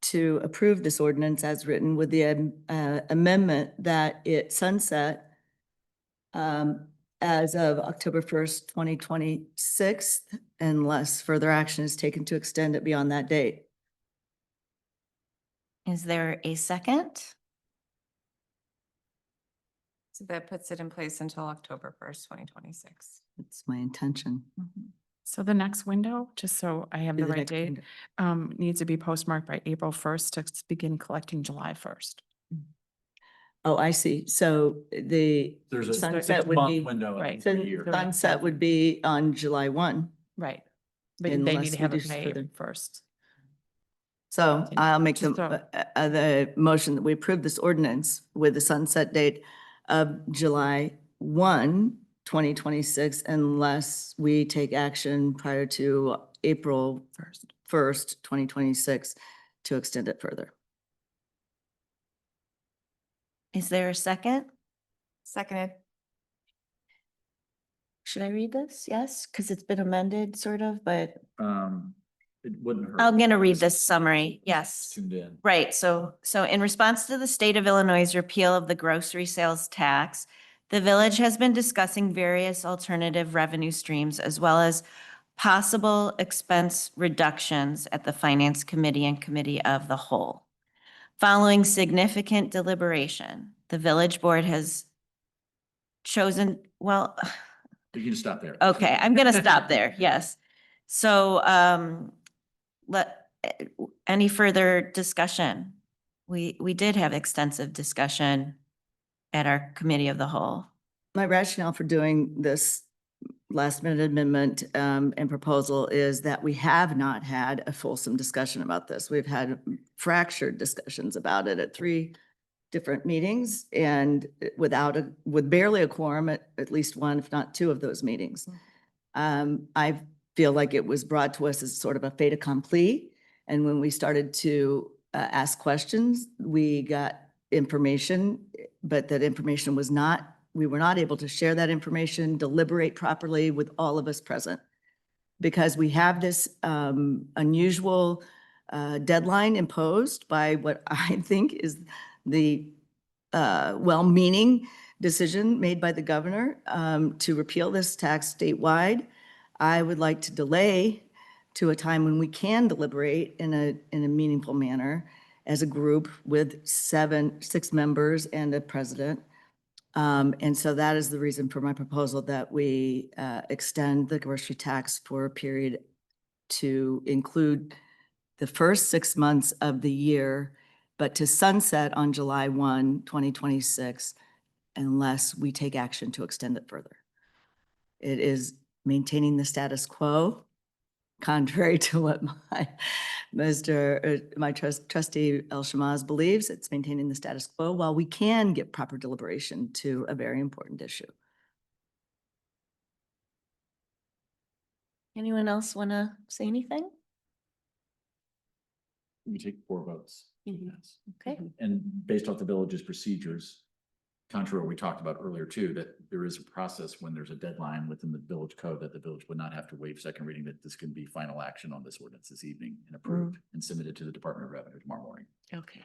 S1: to approve this ordinance as written with the amendment that it sunset as of October 1st, 2026, unless further action is taken to extend it beyond that date.
S4: Is there a second?
S9: So that puts it in place until October 1st, 2026.
S1: It's my intention.
S8: So the next window, just so I have the
S1: The
S8: right
S1: next
S8: date,
S1: window.
S8: needs to be postmarked by April 1st to begin collecting July 1st.
S1: Oh, I see. So the
S2: There's a
S1: sunset would
S2: 6-month
S1: be,
S2: window.
S8: right.
S2: Per
S1: sun-
S2: year.
S1: sunset would be on July 1.
S8: Right. But they
S1: Unless
S8: need to
S1: we
S8: have
S1: do
S8: it by
S1: further.
S8: April 1st.
S1: So
S8: Can-
S1: I'll make
S8: just
S1: the motion that we approve this ordinance with the sunset date of July 1, 2026, unless we take action prior to April 1st, 2026 to extend it further.
S4: Is there a second?
S9: Seconded.
S4: Should I read this? Yes, because it's been amended sort of, but
S2: It wouldn't hurt.
S4: I'm gonna read this summary. Yes.
S2: Tuned in.
S4: Right, so in response to the state of Illinois' repeal of the grocery sales tax, the village has been discussing various alternative revenue streams as well as possible expense reductions at the Finance Committee and Committee of the Whole. Following significant deliberation, the village board has chosen, well,
S2: You can stop there.
S4: okay, I'm gonna stop there, yes. So, any further discussion? We did have extensive discussion at our committee of the whole.
S1: My rationale for doing this last minute amendment and proposal is that we have not had a fulsome discussion about this. We've had fractured discussions about it at 3 different meetings and with barely a quorum at least 1, if not 2 of those meetings. I feel like it was brought to us as sort of a fait accompli. And when we started to ask questions, we got information, but that information we were not able to share that information, deliberate properly with all of us present. Because we have this unusual deadline imposed by what I think is the well-meaning decision made by the governor to repeal this tax statewide. I would like to delay to a time when we can deliberate in a meaningful manner as a group with 6 members and a president. And so that is the reason for my proposal that we extend the grocery tax for a period to include the first 6 months of the year, but to sunset on July 1, 2026, unless we take action to extend it further. It is maintaining the status quo, contrary to what my trustee El Shamaz believes. It's maintaining the status quo while we can get proper deliberation to a very important issue.
S4: Anyone else want to say anything?
S2: We take 4 votes.
S4: Mhm.
S2: Yes.
S4: Okay.
S2: And based off the village's procedures, contrary to what we talked about earlier too, that there is a process when there's a deadline within the village code that the village would not have to waive second reading, that this can be final action on this ordinance this evening and approved and submitted to the Department of Revenue tomorrow morning.
S4: Okay.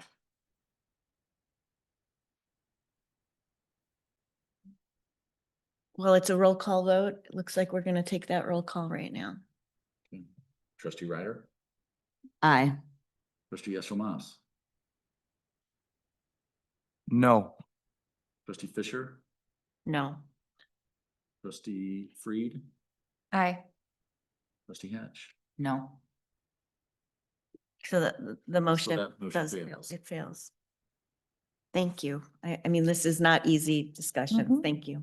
S4: Well, it's a roll call vote. It looks like we're going to take that roll call right now.
S2: Trustee Ryder,
S1: Aye.
S2: trustee Yeshel.
S5: No.
S2: Trustee Fisher,
S4: No.
S2: trustee Freed,
S9: Aye.
S2: trustee Hatch.
S6: No.
S4: So the motion
S2: that motion
S4: does,
S2: fails.
S4: it fails. Thank you. I mean, this is not easy discussion. Thank you.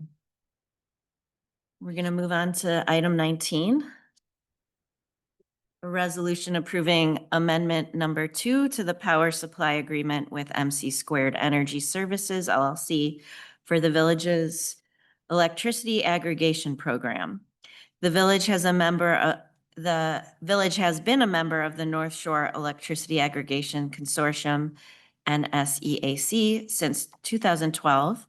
S4: We're going to move on to item 19. A resolution approving amendment number 2 to the power supply agreement with MC Squared Energy Services LLC for the village's electricity aggregation program. The village has been a member of the North Shore Electricity Aggregation Consortium, NSEAC, since 2012.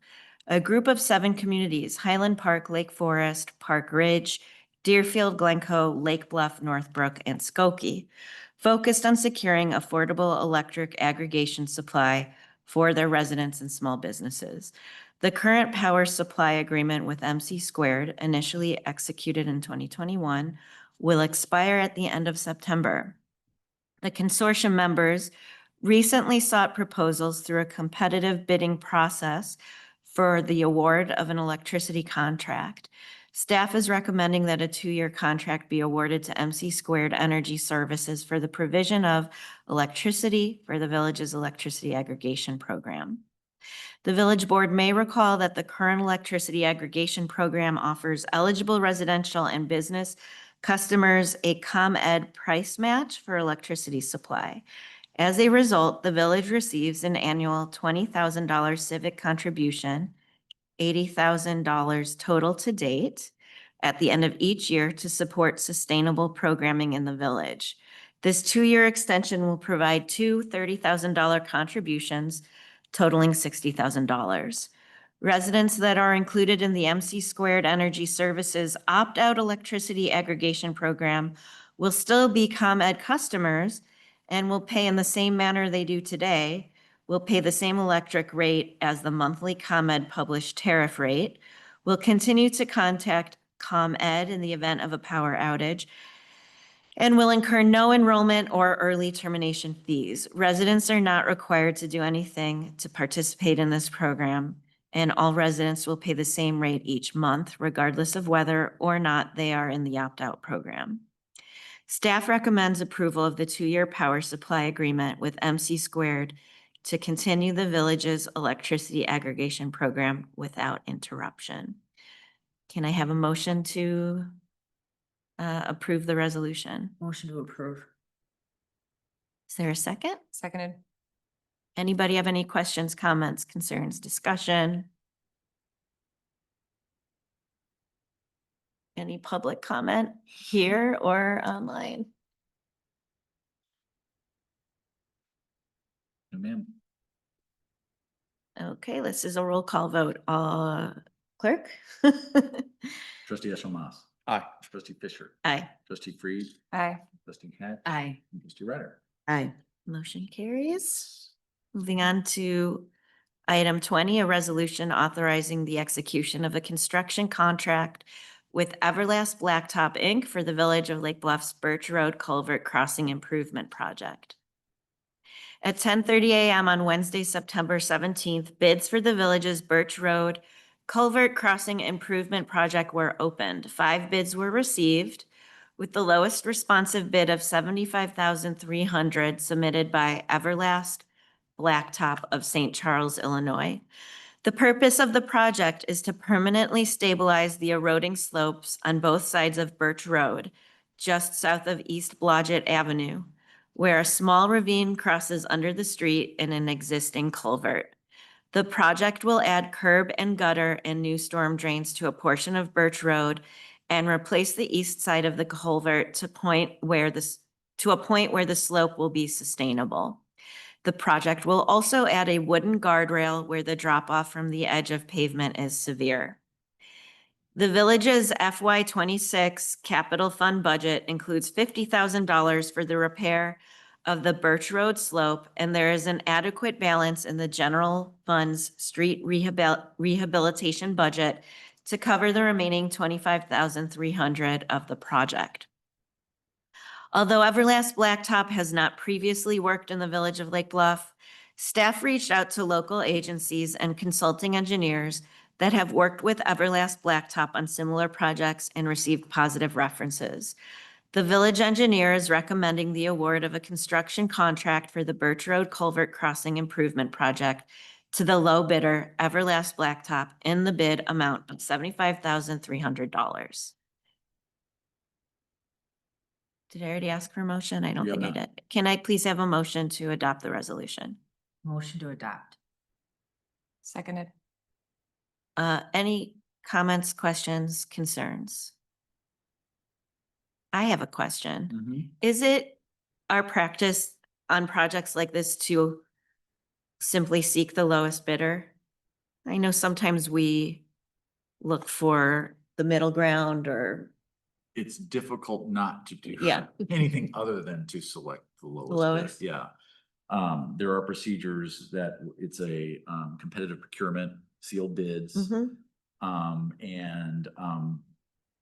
S4: A group of 7 communities, Highland Park, Lake Forest, Park Ridge, Deerfield, Glencoe, Lake Bluff, Northbrook, and Skokie, focused on securing affordable electric aggregation supply for their residents and small businesses. The current power supply agreement with MC Squared, initially executed in 2021, will expire at the end of September. The consortium members recently sought proposals through a competitive bidding process for the award of an electricity contract. Staff is recommending that a 2-year contract be awarded to MC Squared Energy Services for the provision of electricity for the village's electricity aggregation program. The village board may recall that the current electricity aggregation program offers eligible residential and business customers a ComEd price match for electricity supply. As a result, the village receives an annual $20,000 civic contribution, $80,000 total to date, at the end of each year to support sustainable programming in the village. This 2-year extension will provide 2 $30,000 contributions totaling $60,000. Residents that are included in the MC Squared Energy Services opt-out electricity aggregation program will still be ComEd customers and will pay in the same manner they do today, will pay the same electric rate as the monthly ComEd published tariff rate, will continue to contact ComEd in the event of a power outage, and will incur no enrollment or early termination fees. Residents are not required to do anything to participate in this program, and all residents will pay the same rate each month, regardless of whether or not they are in the opt-out program. Staff recommends approval of the 2-year power supply agreement with MC Squared to continue the village's electricity aggregation program without interruption. Can I have a motion to approve the resolution?
S6: Motion to approve.
S4: Is there a second?
S9: Seconded.
S4: Anybody have any questions, comments, concerns, discussion? Any public comment here or online?
S2: No, ma'am.
S4: Okay, this is a roll call vote. Clerk?
S2: Trustee Yeshel.
S5: Aye.
S2: Trustee Fisher,
S4: Aye.
S2: trustee Freed,
S9: Aye.
S2: trustee Hatch.
S6: Aye.
S2: And trustee Ryder.
S1: Aye.
S4: Motion carries. Moving on to item 20, a resolution authorizing the execution of a construction contract with Everlast Blacktop, Inc. for the Village of Lake Bluff's Birch Road Culvert Crossing Improvement Project. At 10:30 a.m. on Wednesday, September 17th, bids for the village's Birch Road Culvert Crossing Improvement Project were opened. 5 bids were received, with the lowest responsive bid of $75,300 submitted by Everlast Blacktop of St. Charles, Illinois. The purpose of the project is to permanently stabilize the eroding slopes on both sides of Birch Road, just south of East Blodgett Avenue, where a small ravine crosses under the street in an existing culvert. The project will add curb and gutter and new storm drains to a portion of Birch Road and replace the east side of the culvert to a point where the slope will be sustainable. The project will also add a wooden guardrail where the drop-off from the edge of pavement is severe. The village's FY '26 capital fund budget includes $50,000 for the repair of the Birch Road slope, and there is an adequate balance in the general fund's street rehabilitation budget to cover the remaining $25,300 of the project. Although Everlast Blacktop has not previously worked in the village of Lake Bluff, staff reached out to local agencies and consulting engineers that have worked with Everlast Blacktop on similar projects and received positive references. The village engineer is recommending the award of a construction contract for the Birch Road Culvert Crossing Improvement Project to the low bidder, Everlast Blacktop, in the bid amount of $75,300. Did I already ask for a motion? I don't
S2: You have
S4: think I
S2: not.
S4: did. Can I please have a motion to adopt the resolution?
S6: Motion to adopt.
S9: Seconded.
S4: Any comments, questions, concerns? I have a question.
S2: Mhm.
S4: Is it our practice on projects like this to simply seek the lowest bidder? I know sometimes we look for the middle ground or
S2: It's difficult not to do
S4: Yeah.
S2: anything other than to select the lowest
S4: Lowest.
S2: bid. Yeah. There are procedures that it's a competitive procurement, sealed bids.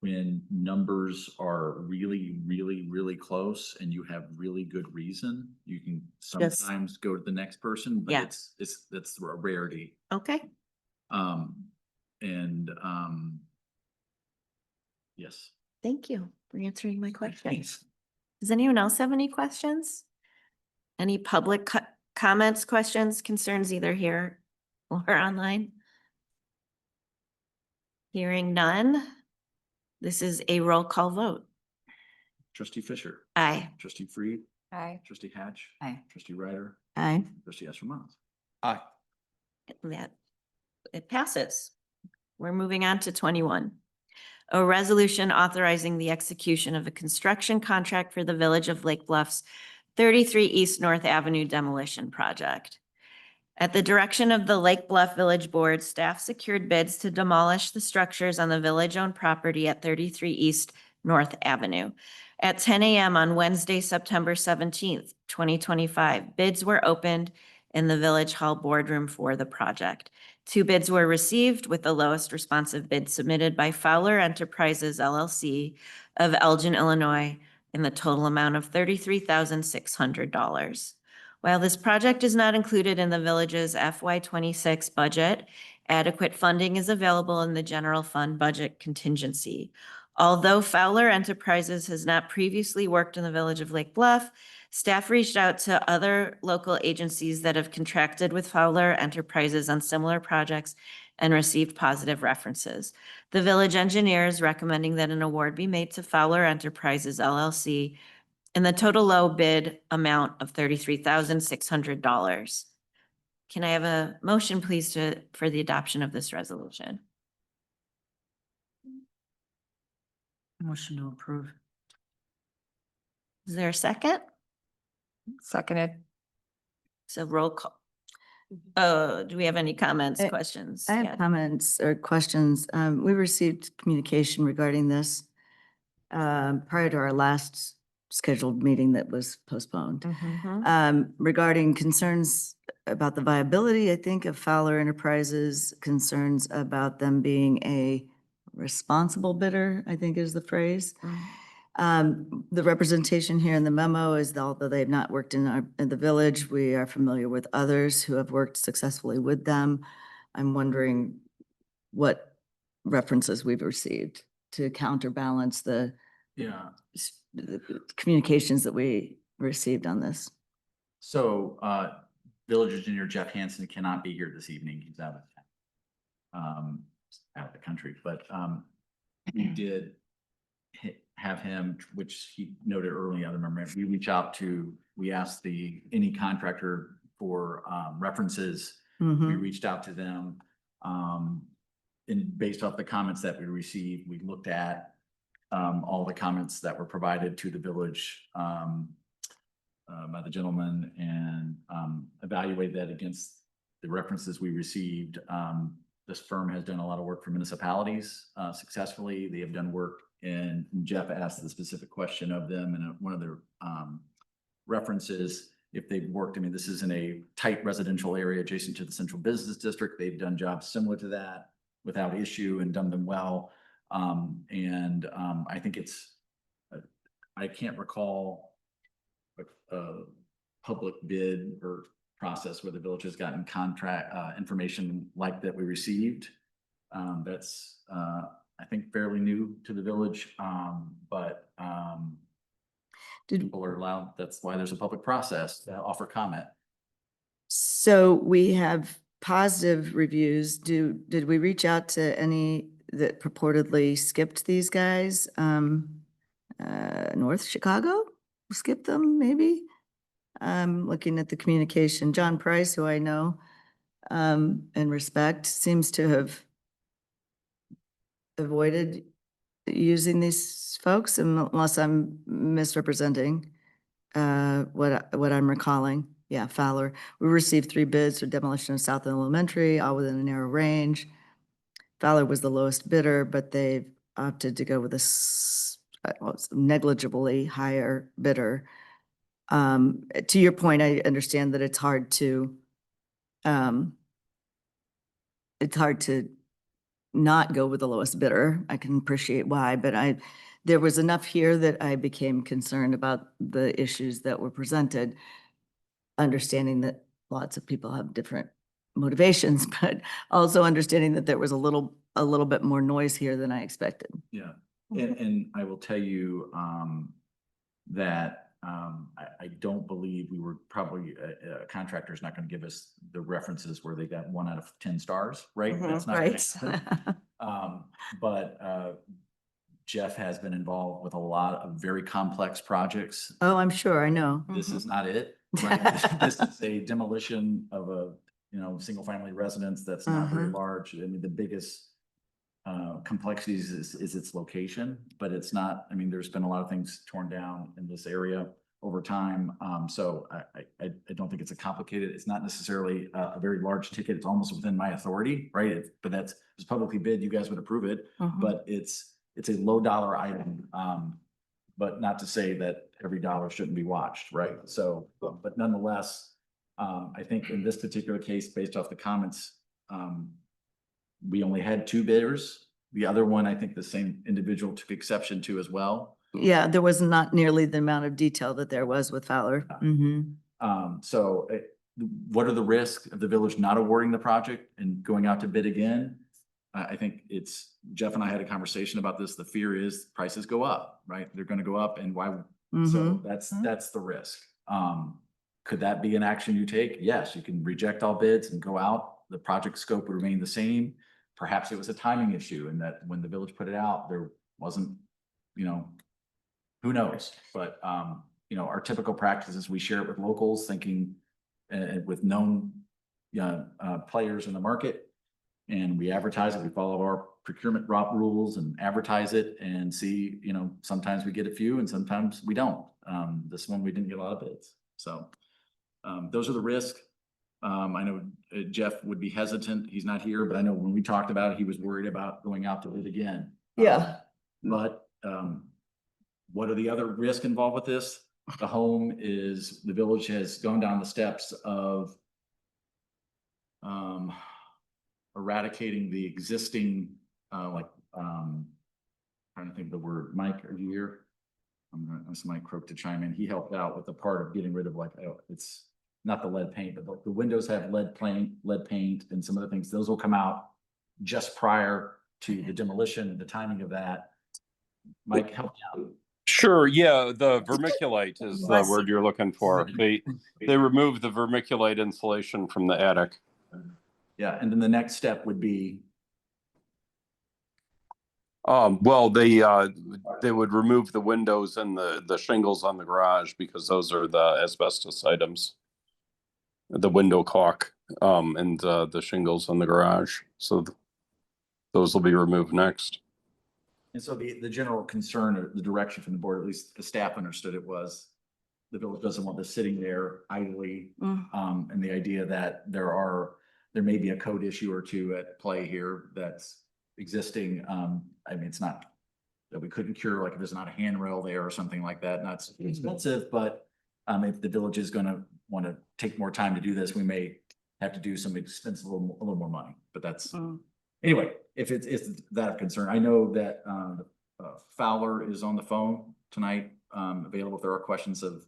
S2: When numbers are really, really, really close and you have really good reason, you can
S4: Yes.
S2: sometimes go to the next person, but
S4: Yeah.
S2: that's a rarity.
S4: Okay,
S2: Yes.
S4: thank you for answering my question.
S2: Thanks.
S4: Does anyone else have any questions? Any public comments, questions, concerns either here or online? Hearing none. This is a roll call vote.
S2: Trustee Fisher,
S4: Aye.
S2: trustee Freed,
S9: Aye.
S2: trustee Hatch.
S6: Aye.
S2: Trustee Ryder,
S1: Aye.
S2: trustee Essermont.
S5: Aye.
S4: That, it passes. We're moving on to 21. A resolution authorizing the execution of a construction contract for the Village of Lake Bluff's 33 East North Avenue demolition project. At the direction of the Lake Bluff Village Board, staff secured bids to demolish the structures on the village-owned property at 33 East North Avenue. At 10 a.m. on Wednesday, September 17th, 2025, bids were opened in the Village Hall boardroom for the project. 2 bids were received, with the lowest responsive bid submitted by Fowler Enterprises LLC of Elgin, Illinois, in the total amount of $33,600. While this project is not included in the village's FY '26 budget, adequate funding is available in the general fund budget contingency. Although Fowler Enterprises has not previously worked in the village of Lake Bluff, staff reached out to other local agencies that have contracted with Fowler Enterprises on similar projects and received positive references. The village engineer is recommending that an award be made to Fowler Enterprises LLC in the total low bid amount of $33,600. Can I have a motion, please, for the adoption of this resolution?
S6: Motion to approve.
S4: Is there a second?
S9: Seconded.
S4: So roll call. Do we have any comments,
S1: I-
S4: questions?
S1: I
S4: Yeah.
S1: have comments or questions. We received communication regarding this prior to our last scheduled meeting that was postponed.
S4: Mhm.
S1: Regarding concerns about the viability, I think, of Fowler Enterprises, concerns about them being a responsible bidder, I think is the phrase. The representation here in the memo is that although they have not worked in the village, we are familiar with others who have worked successfully with them. I'm wondering what references we've received to counterbalance the
S2: Yeah.
S1: the communications that we received on this.
S2: So, village engineer Jeff Hansen cannot be here this evening. He's out of town. out of the country, but we did have him, which he noted earlier, I remember, we asked any contractor for references. We
S1: Mhm.
S2: reached out to them. And based off the comments that we received, we looked at all the comments that were provided to the village by the gentleman and evaluated that against the references we received. This firm has done a lot of work for municipalities successfully. They have done work, and Jeff asked the specific question of them, and one of their references, if they've worked, I mean, this is in a tight residential area adjacent to the central business district. They've done jobs similar to that without issue and done them well. I think I can't recall a public bid or process where the village has gotten contract information like that we received. That's I think fairly new to the village, but people are allowed. That's why there's a public process to offer comment.
S1: So we have positive reviews. Did we reach out to any that purportedly skipped these guys? North Chicago skipped them, maybe? Looking at the communication, John Price, who I know and respect, seems to have avoided using these folks, unless I'm misrepresenting what I'm recalling. Yeah, Fowler. We received 3 bids for demolition of South Elementary, all within a narrow range. Fowler was the lowest bidder, but they've opted to go with a negligibly higher bidder. To your point, I understand that it's hard to not go with the lowest bidder. I can appreciate why, but there was enough here that I became concerned about the issues that were presented, understanding that lots of people have different motivations, but also understanding that there was a little bit more noise here than I expected.
S2: Yeah, and I will tell you that I don't believe we were probably a contractor's not going to give us the references where they got 1 out of 10 stars, right? That's not gonna happen. But Jeff has been involved with a lot of very complex projects.
S1: Oh, I'm sure, I know.
S2: This is not it, right? This is a demolition of a, single family residence that's not very large. I mean, the biggest complexities is its location, but it's not, I mean, there's been a lot of things torn down in this area over time. So I don't think it's it's not necessarily a very large ticket. It's almost within my authority, right? But it's publicly bid, you guys would approve it, but it's a low dollar item. But not to say that every dollar shouldn't be watched, right? So, but nonetheless, I think in this particular case, based off the comments, we only had 2 bidders. The other one, I think the same individual took exception to as well.
S1: Yeah, there was not nearly the amount of detail that there was with Fowler.
S2: So what are the risks of the village not awarding the project and going out to bid again? I think Jeff and I had a conversation about this. The fear is prices go up, right? They're going to go up, and why? So that's the risk. Could that be an action you take? Yes, you can reject all bids and go out. The project scope would remain the same. Perhaps it was a timing issue, and that when the village put it out, there wasn't, who knows? But, our typical practice is we share it with locals, thinking with known players in the market, and we advertise it. We follow our procurement rules and advertise it and see, sometimes we get a few and sometimes we don't. This one, we didn't get a lot of bids. So those are the risks. I know Jeff would be hesitant. He's not here, but I know when we talked about it, he was worried about going out to bid again.
S1: Yeah.
S2: But what are the other risks involved with this? The home is, the village has gone down the steps of eradicating the existing, trying to think of the word. Mike, are you here? I'm gonna ask Mike Croak to chime in. He helped out with the part of getting rid of it's not the lead paint, but the windows have lead paint and some of the things. Those will come out just prior to the demolition and the timing of that. Mike, help me out.
S10: Sure, yeah, the vermiculite is the word you're looking for. They removed the vermiculite insulation from the attic.
S2: Yeah, and then the next step would be
S10: Well, they wowould remove the windows and the shingles on the garage because those are the asbestos items. The window caulk, and the shingles on the garage. So those will be removed next.
S2: And so the general concern or the direction from the board, at least the staff understood it, was the village doesn't want this sitting there idly. And the idea that there may be a code issue or two at play here that's existing. I mean, it's not that we couldn't cure, like if there's not a handrail there or something like that, not super expensive, but if the village is gonna want to take more time to do this, we may have to do some expensive, a little more money, but that's, anyway, if it's that of concern. I know that Fowler is on the phone tonight, available if there are questions of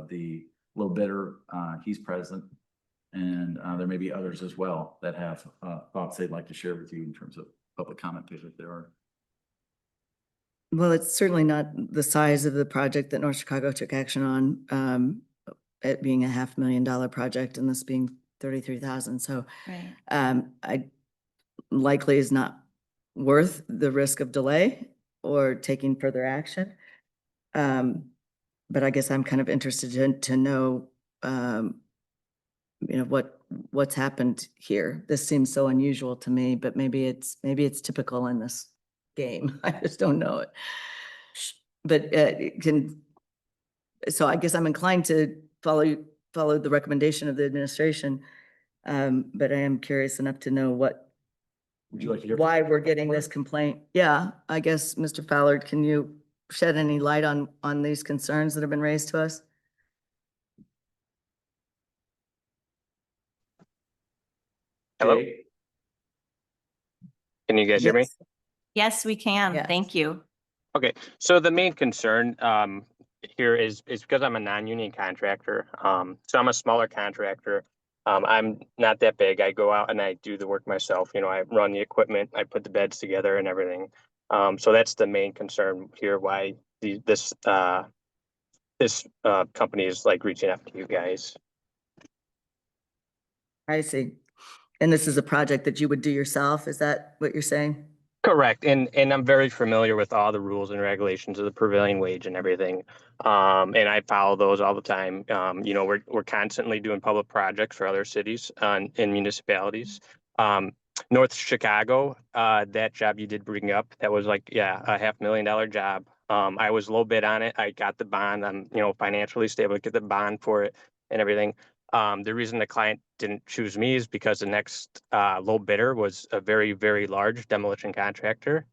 S2: the low bidder. He's present. And there may be others as well that have thoughts they'd like to share with you in terms of public comment, if there are.
S1: Well, it's certainly not the size of the project that North Chicago took action on, it being a $500,000 project and this being 33,000. So
S4: Right.
S1: I likely is not worth the risk of delay or taking further action. But I guess I'm kind of interested to know, what's happened here. This seems so unusual to me, but maybe it's typical in this game. I just don't know it. But so I guess I'm inclined to follow the recommendation of the administration. But I am curious enough to know
S2: Would you like to hear?
S1: why we're getting this complaint. Yeah, I guess, Mr. Fowler, can you shed any light on these concerns that have been raised to us?
S11: Hello?
S2: Jay?
S11: Can you guys hear me?
S1: Yes.
S4: Yes, we can.
S1: Yes.
S4: Thank you.
S11: Okay, so the main concern here is because I'm a non-union contractor. So I'm a smaller contractor. I'm not that big. I go out and I do the work myself. You know, I run the equipment, I put the beds together and everything. So that's the main concern here, why this company is like reaching out to you guys.
S1: I see. And this is a project that you would do yourself? Is that what you're saying?
S11: Correct. And I'm very familiar with all the rules and regulations of the prevailing wage and everything. And I follow those all the time. You know, we're constantly doing public projects for other cities and municipalities. North Chicago, that job you did bring up, that was like, yeah, a $500,000 job. I was low bid on it. I got the bond. I'm, you know, financially stable to get the bond for it and everything. The reason the client didn't choose me is because the next low bidder was a very, very large demolition contractor.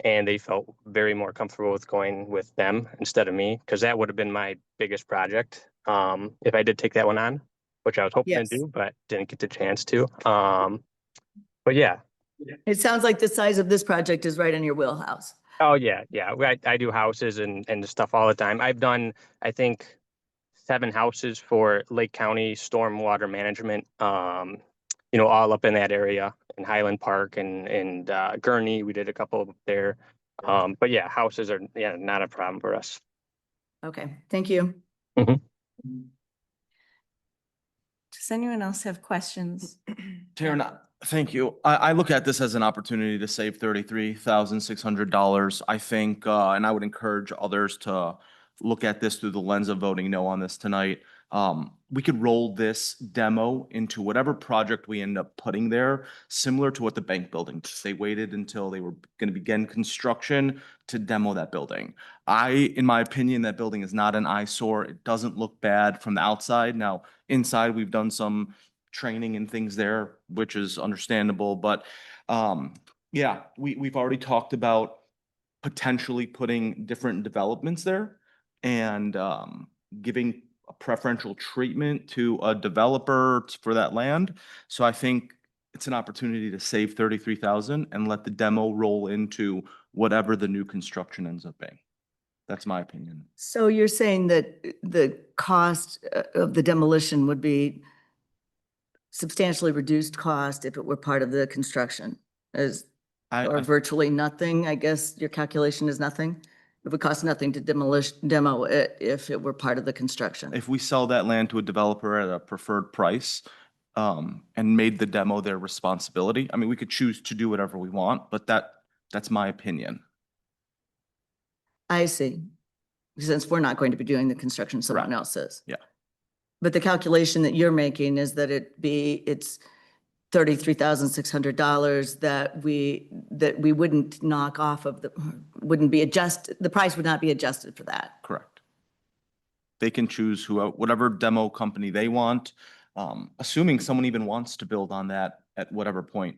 S11: And they felt very more comfortable with going with them instead of me, because that would have been my biggest project if I did take that one on, which I was hoping
S1: Yes.
S11: to do, but didn't get the chance to. But yeah.
S1: It sounds like the size of this project is right in your wheelhouse.
S11: Oh, yeah. Yeah. I do houses and stuff all the time. I've done, I think, 7 houses for Lake County stormwater management, you know, all up in that area in Highland Park and Gurney. We did a couple there. But yeah, houses are not a problem for us.
S1: Okay, thank you.
S4: Does anyone else have questions?
S5: Taryn, thank you. I look at this as an opportunity to save $33,600. I think, and I would encourage others to look at this through the lens of voting no on this tonight. We could roll this demo into whatever project we end up putting there, similar to what the bank building did. They waited until they were going to begin construction to demo that building. In my opinion, that building is not an eyesore. It doesn't look bad from the outside. Now, inside, we've done some training and things there, which is understandable. But yeah, we've already talked about potentially putting different developments there and giving a preferential treatment to a developer for that land. So I think it's an opportunity to save 33,000 and let the demo roll into whatever the new construction ends up being. That's my opinion.
S1: So you're saying that the cost of the demolition would be substantially reduced cost if it were part of the construction, or virtually nothing? I guess your calculation is nothing? It would cost nothing to demo it if it were part of the construction.
S5: If we sell that land to a developer at a preferred price, and made the demo their responsibility, I mean, we could choose to do whatever we want, but that's my opinion.
S1: I see. Since we're not going to be doing the construction, someone
S5: Correct.
S1: else is.
S5: Yeah.
S1: But the calculation that you're making is that it's $33,600 that we wouldn't knock off of wouldn't be the price would not be adjusted for that.
S5: Correct. They can choose whatever demo company they want, assuming someone even wants to build on that at whatever point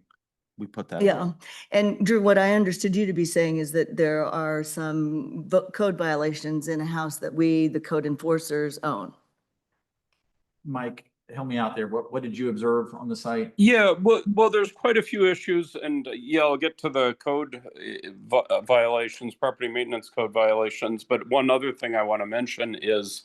S5: we put that.
S1: Yeah. And Drew, what I understood you to be saying is that there are some code violations in a house that we, the code enforcers, own.
S2: Mike, help me out there. What did you observe on the site?
S10: Yeah, well, there's quite a few issues, and yeah, I'll get to the code violations, property maintenance code violations. But one other thing I want to mention is,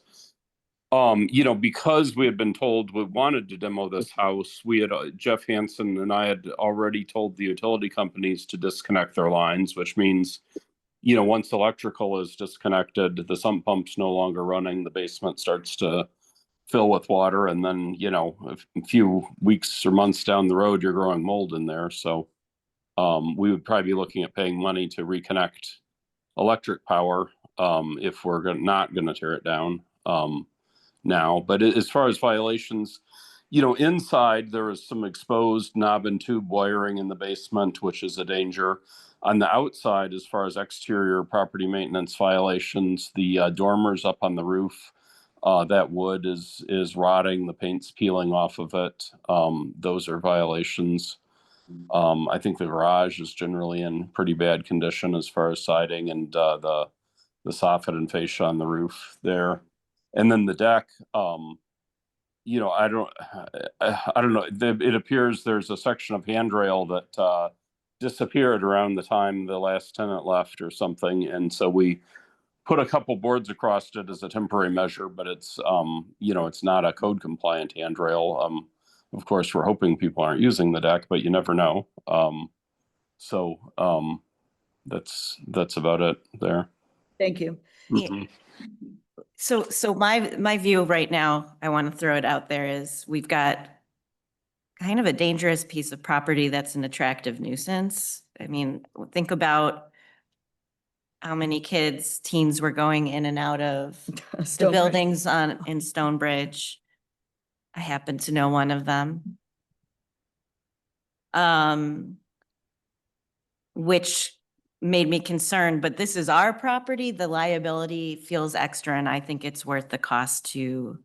S10: because we had been told we wanted to demo this house, we had Jeff Hansen and I had already told the utility companies to disconnect their lines, which means, once electrical is disconnected, the sump pump's no longer running, the basement starts to fill with water, and then, a few weeks or months down the road, you're growing mold in there. So we would probably be looking at paying money to reconnect electric power if we're not going to tear it down now. But as far as violations, inside there is some exposed knob and tube wiring in the basement, which is a danger. On the outside, as far as exterior property maintenance violations, the dormers up on the roof, that wood is rotting, the paint's peeling off of it. Those are violations. I think the garage is generally in pretty bad condition as far as siding and the soffit and fascia on the roof there. And then the deck, I don't know. It appears there's a section of handrail that disappeared around the time the last tenant left or something, and so we put a couple boards across it as a temporary measure, but it's it's not a code compliant handrail. Of course, we're hoping people aren't using the deck, but you never know. That's about it there.
S1: Thank you.
S10: Mhm.
S4: So my view right now, I want to throw it out there, is we've got kind of a dangerous piece of property that's an attractive nuisance. I mean, think about how many teens were going in and out of the
S1: Stonebridge.
S4: buildings in Stonebridge. I happen to know one of them. Which made me concerned, but this is our property. The liability feels extra, and I think it's worth the cost to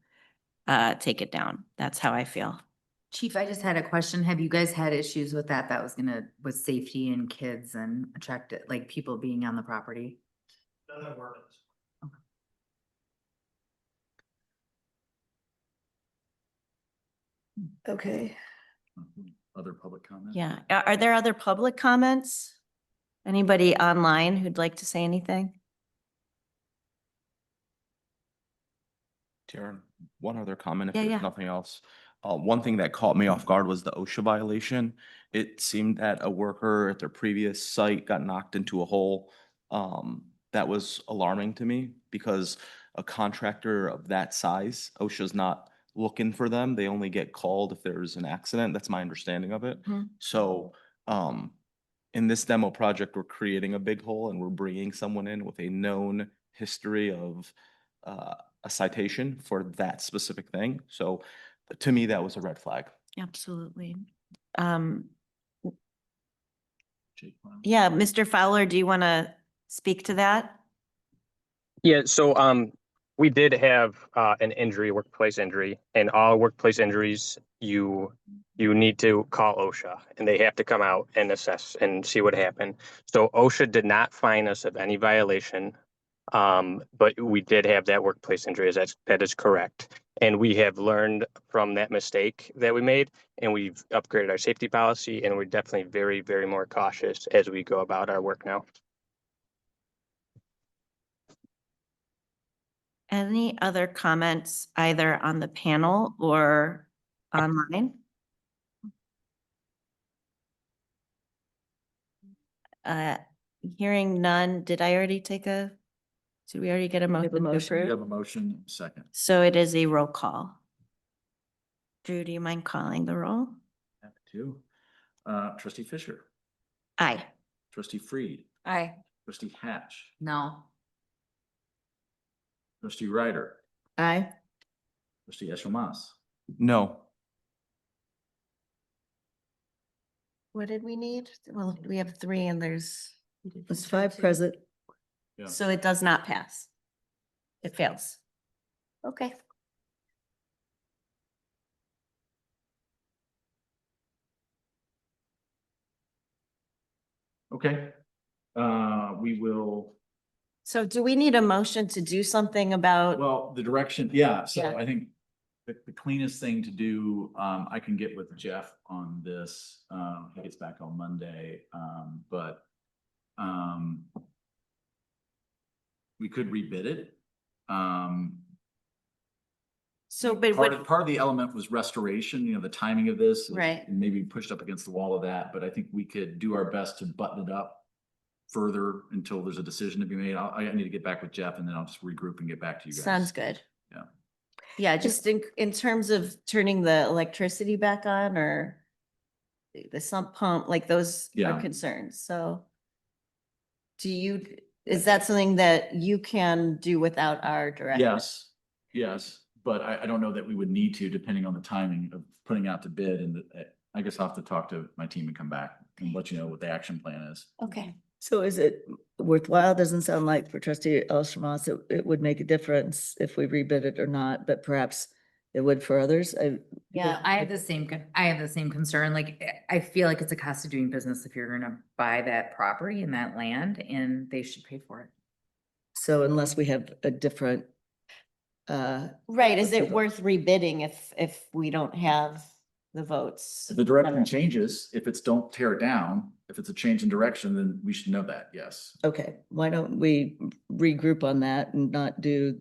S4: take it down. That's how I feel.
S6: Chief, I just had a question. Have you guys had issues with that? That was with safety and kids and attracted, like people being on the property?
S1: Okay.
S2: Other public comments?
S4: Yeah. Are there other public comments? Anybody online who'd like to say anything?
S5: Taryn, one other comment, if
S4: Yeah,
S5: there's
S4: yeah.
S5: nothing else. One thing that caught me off guard was the OSHA violation. It seemed that a worker at their previous site got knocked into a hole. That was alarming to me because a contractor of that size, OSHA's not looking for them. They only get called if there's an accident. That's my understanding of it.
S4: Mhm.
S5: So, in this demo project, we're creating a big hole and we're bringing someone in with a known history of a citation for that specific thing. So to me, that was a red flag.
S4: Absolutely.
S2: Jake, why don't-
S4: Yeah, Mr. Fowler, do you want to speak to that?
S11: Yeah, so we did have an injury, workplace injury, and all workplace injuries, you need to call OSHA and they have to come out and assess and see what happened. So OSHA did not fine us of any violation, but we did have that workplace injury. That is correct. And we have learned from that mistake that we made, and we've upgraded our safety policy, and we're definitely very, very more cautious as we go about our work now.
S4: Any other comments either on the panel or online? Hearing none, did we already get a motion to
S1: motion.
S2: We
S4: approve?
S2: have a motion, second.
S4: So it is a roll call. Drew, do you mind calling the roll?
S2: Happy to. Trustee Fisher,
S4: Aye.
S2: trustee Freed,
S9: Aye.
S2: trustee Hatch,
S6: No.
S2: Trustee Ryder,
S1: Aye.
S2: trustee Eschalmas.
S5: No.
S4: What did we need? Well, we have three and there's.
S1: It's 5 present.
S2: Yeah.
S4: So it does not pass. It fails. Okay.
S2: Okay. We will,
S4: So do we need a motion to do something about?
S2: well, the direction, yeah, so
S4: Yeah.
S2: I think the cleanest thing to do, I can get with Jeff on this. He gets back on Monday, but we could rebid it.
S4: So, but
S2: Part
S4: what,
S2: of, part of the element was restoration, the timing of this.
S4: Right.
S2: and Maybe pushed up against the wall of that, but I think we could do our best to button it up further until there's a decision to be made. I need to get back with Jeff and then I'll just regroup and get back to you guys.
S4: sounds good.
S2: Yeah.
S4: Yeah, just in terms of turning the electricity back on or the sump pump, like those are
S2: Yeah.
S4: concerns, so. Is that something that you can do without our direction?
S2: Yes, but I don't know that we would need to, depending on the timing of putting out the bid and I guess I'll have to talk to my team and come back and let you know what the action plan is.
S4: Okay.
S1: So is it worthwhile? Doesn't sound like for trustee Elshmas, it would make a difference if we rebid it or not, but perhaps it would for others.
S4: Yeah.
S6: I have the same, I have the same concern. Like, I feel like it's a cost of doing business if you're gonna buy that property and that land, and they should pay for it.
S1: So unless we have a different,
S4: Right, is it worth rebidding if we don't have the votes?
S2: If the direction changes, if it's don't tear it down, if it's a change in direction, then we should know that, yes.
S1: okay, why don't we regroup on that and not do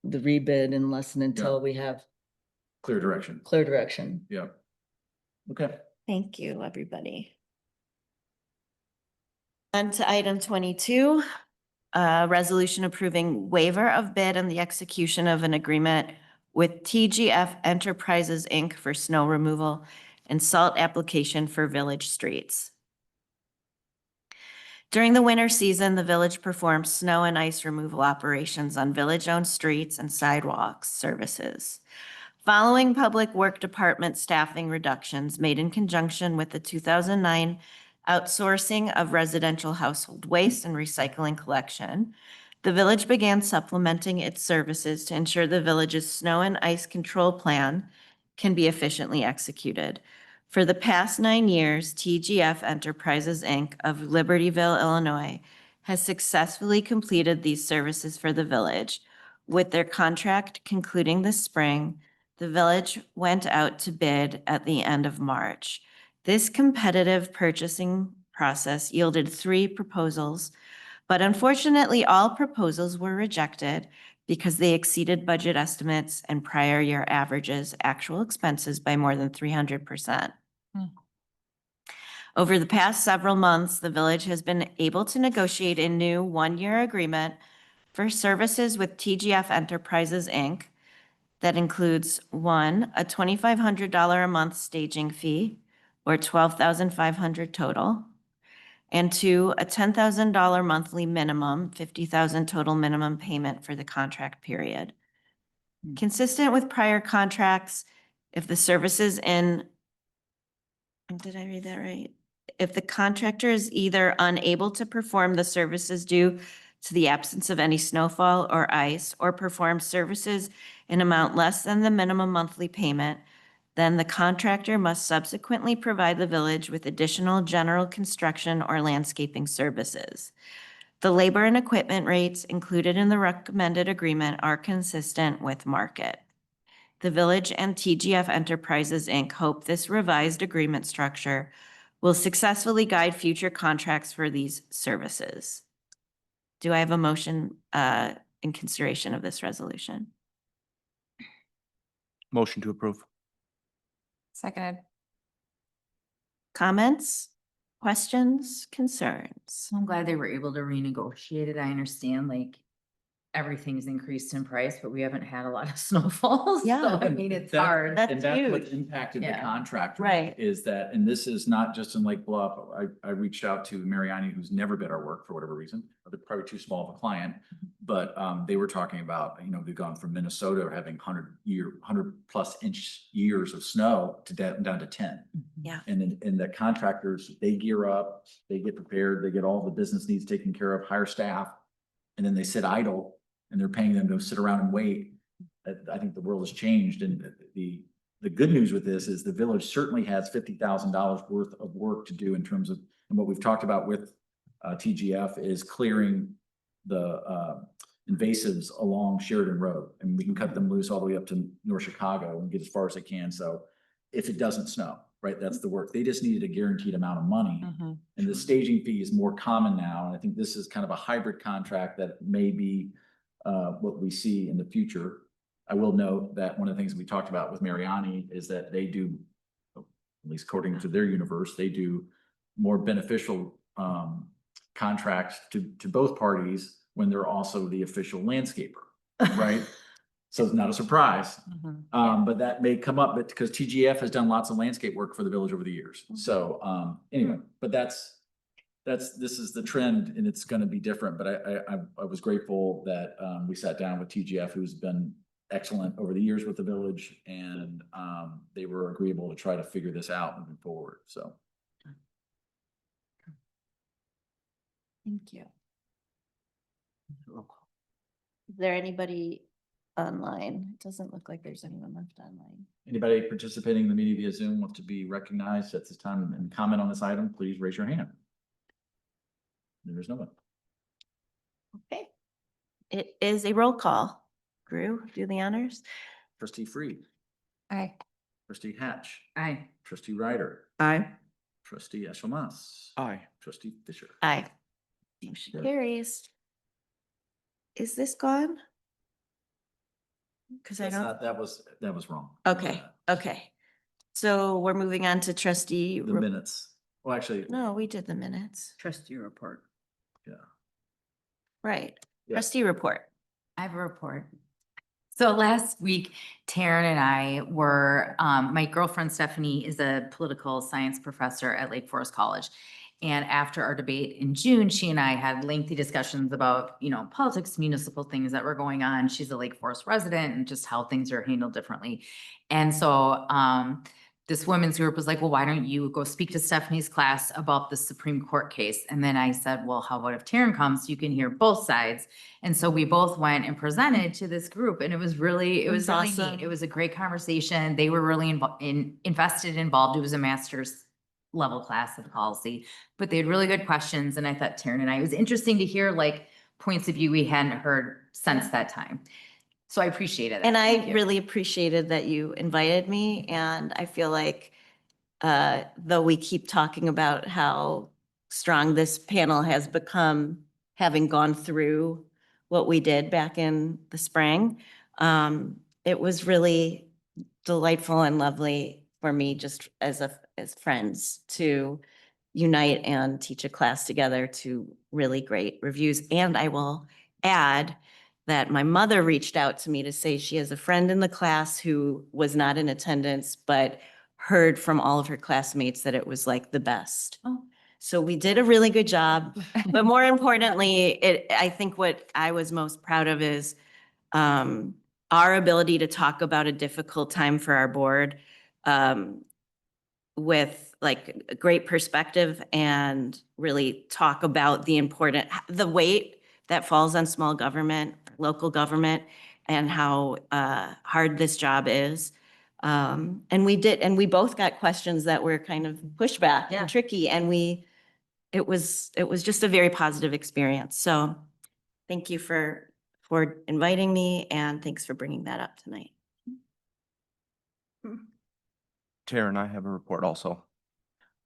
S1: the rebid unless and until we have
S2: Clear direction.
S1: clear direction?
S2: Yeah. Okay.
S4: Thank you, everybody. On to item 22, resolution approving waiver of bid and the execution of an agreement with TGF Enterprises, Inc. for snow removal and salt application for village streets. During the winter season, the village performs snow and ice removal operations on village-owned streets and sidewalks services. Following Public Work Department staffing reductions made in conjunction with the 2009 outsourcing of residential household waste and recycling collection, the village began supplementing its services to ensure the village's snow and ice control plan can be efficiently executed. For the past 9 years, TGF Enterprises, Inc. of Libertyville, Illinois, has successfully completed these services for the village. With their contract concluding this spring, the village went out to bid at the end of March. This competitive purchasing process yielded 3 proposals, but unfortunately, all proposals were rejected because they exceeded budget estimates and prior year averages actual expenses by more than 300%. Over the past several months, the village has been able to negotiate a new 1-year agreement for services with TGF Enterprises, Inc. that includes 1, a $2,500 a month staging fee, or $12,500 total, and 2, a $10,000 monthly minimum, $50,000 total minimum payment for the contract period. Consistent with prior contracts, if the services did I read that right? If the contractor is either unable to perform the services due to the absence of any snowfall or ice, or perform services in amount less than the minimum monthly payment, then the contractor must subsequently provide the village with additional general construction or landscaping services. The labor and equipment rates included in the recommended agreement are consistent with market. The village and TGF Enterprises, Inc. hope this revised agreement structure will successfully guide future contracts for these services. Do I have a motion in consideration of this resolution?
S5: Motion to approve.
S9: Seconded.
S4: Comments, questions, concerns?
S6: I'm glad they were able to renegotiate it. I understand, like, everything's increased in price, but we haven't had a lot of snowfalls.
S4: Yeah.
S6: So I mean, it's
S2: That-
S6: hard.
S4: That's
S2: And that's what's
S4: huge.
S2: impacted the
S6: Yeah.
S2: contractor.
S4: Right.
S2: Is that, and this is not just in Lake Bluff. I reached out to Mariani, who's never bid our work for whatever reason. They're probably too small of a client. But they were talking about, they've gone from Minnesota having 100+ inch years of snow to down to 10.
S4: Yeah.
S2: And the contractors, they gear up, they get prepared, they get all the business needs taken care of, hire staff. And then they sit idle and they're paying them to sit around and wait. I think the world has changed, and the good news with this is the village certainly has $50,000 worth of work to do in terms of, and what we've talked about with TGF is clearing the invasives along Sheridan Road, and we can cut them loose all the way up to North Chicago and get as far as they can. So if it doesn't snow, right, that's the work. They just needed a guaranteed amount of money. And the staging fee is more common now. And I think this is kind of a hybrid contract that may be what we see in the future. I will note that one of the things we talked about with Mariani is that they do, at least according to their universe, they do more beneficial contracts to both parties when they're also the official landscaper, right? So it's not a surprise. But that may come up because TGF has done lots of landscape work for the village over the years. So anyway, but this is the trend, and it's going to be different. But I was grateful that we sat down with TGF, who's been excellent over the years with the village, and they were agreeable to try to figure this out moving forward. So.
S4: Thank you. Is there anybody online? It doesn't look like there's anyone left online.
S2: Anybody participating in the meeting via Zoom wants to be recognized at this time and comment on this item, please raise your hand. There's no one.
S4: Okay. It is a roll call. Drew, do the honors.
S2: Trustee Freed,
S9: Aye.
S2: trustee Hatch,
S6: Aye.
S2: trustee Ryder,
S4: Aye.
S2: trustee Eshelmas.
S5: Aye.
S2: Trustee Fisher.
S4: Aye. Motion carries. Is this gone? Because I
S2: That's
S4: don't,
S2: not- That was wrong.
S4: okay, okay. So we're moving on to trustee.
S2: The minutes. Well, actually,
S4: No, we did the minutes.
S6: Trustee report.
S2: yeah.
S4: Right.
S2: Yeah.
S4: Trustee report.
S6: I have a report. So last week, Taryn and I were, my girlfriend Stephanie is a political science professor at Lake Forest College. And after our debate in June, she and I had lengthy discussions about, politics, municipal things that were going on. She's a Lake Forest resident and just how things are handled differently. And so, this women's group was like, well, why don't you go speak to Stephanie's class about the Supreme Court case? And then I said, well, how about if Taryn comes, you can hear both sides. And so we both went and presented to this group, and it was really
S4: awesome.
S6: neat. It was a great conversation. They were really invested, involved. It was a master's level class of policy, but they had really good questions. And I thought Taryn and it was interesting to hear like points of view we hadn't heard since that time. So I appreciated it.
S4: And
S6: Thank
S4: I
S6: you.
S4: really appreciated that you invited me, and I feel like though we keep talking about how strong this panel has become, having gone through what we did back in the spring, it was really delightful and lovely for me just as friends to unite and teach a class together to really great reviews. And I will add that my mother reached out to me to say she has a friend in the class who was not in attendance, but heard from all of her classmates that it was like the best.
S6: Oh.
S4: So we did a really good job. But more importantly, I think what I was most proud of is our ability to talk about a difficult time for our board with like a great perspective, and really talk about the weight that falls on small government, local government, and how hard this job is. And we both got questions that were kind of pushback
S6: Yeah.
S4: and tricky, and it was just a very positive experience. So thank you for inviting me, and thanks for bringing that up tonight.
S5: Taryn, I have a report also.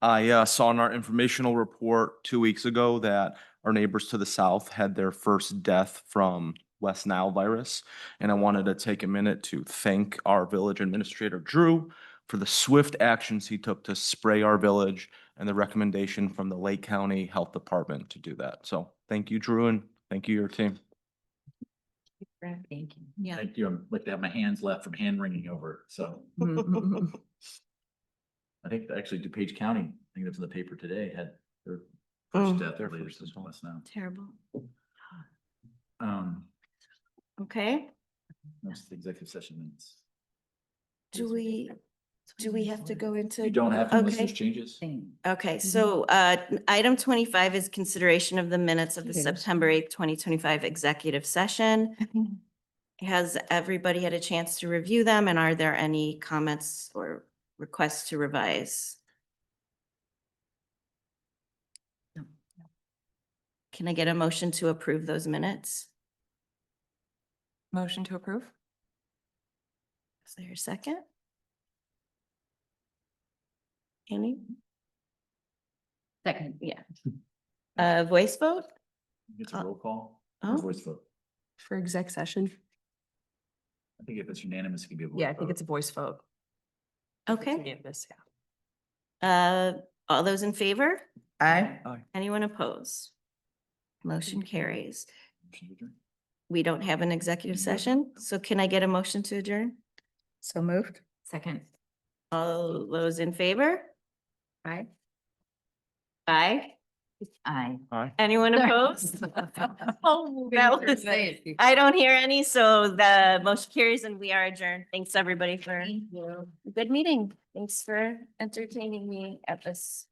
S5: I saw in our informational report 2 weeks ago that our neighbors to the south had their first death from West Nile virus. And I wanted to take a minute to thank our village administrator, Drew, for the swift actions he took to spray our village and the recommendation from the Lake County Health Department to do that. So thank you, Drew, and thank you, your team.
S6: Thank you.
S4: Yeah.
S2: Thank you. I'm like to have my hands left from hand wringing over, so. I think actually DuPage County, I think that's in the paper today, had their first
S4: Mm.
S2: death related to this now.
S4: Terrible.
S2: Um,
S4: Okay.
S2: that's the executive session minutes.
S4: Do we have to go into?
S2: You don't have to unless
S4: Okay.
S2: there's changes.
S4: Okay, so item 25 is consideration of the minutes of the September 8th, 2025 executive session. Has everybody had a chance to review them, and are there any comments or requests to revise? Can I get a motion to approve those minutes?
S9: Motion to approve?
S4: Is there a second? Annie?
S6: Second.
S4: Yeah. Voice vote?
S2: It's a roll call. or
S4: Oh.
S2: Voice vote.
S8: For exec session?
S2: I think if it's unanimous, it can be a voice
S8: Yeah, I think
S2: vote.
S8: it's a voice vote.
S4: Okay.
S8: Unanimous, yeah.
S4: All those in favor?
S1: Aye.
S4: Anyone opposed? Motion carries.
S2: Motion to adjourn.
S4: We don't have an executive session, so can I get a motion to adjourn?
S1: So moved.
S6: Second.
S4: All those in favor?
S6: Aye.
S4: Aye.
S6: Aye.
S4: Anyone
S6: Sorry.
S4: opposed? Oh, that was, I don't hear any, so the motion carries and we are adjourned. Thanks, everybody, for a good meeting. Thanks for entertaining me at this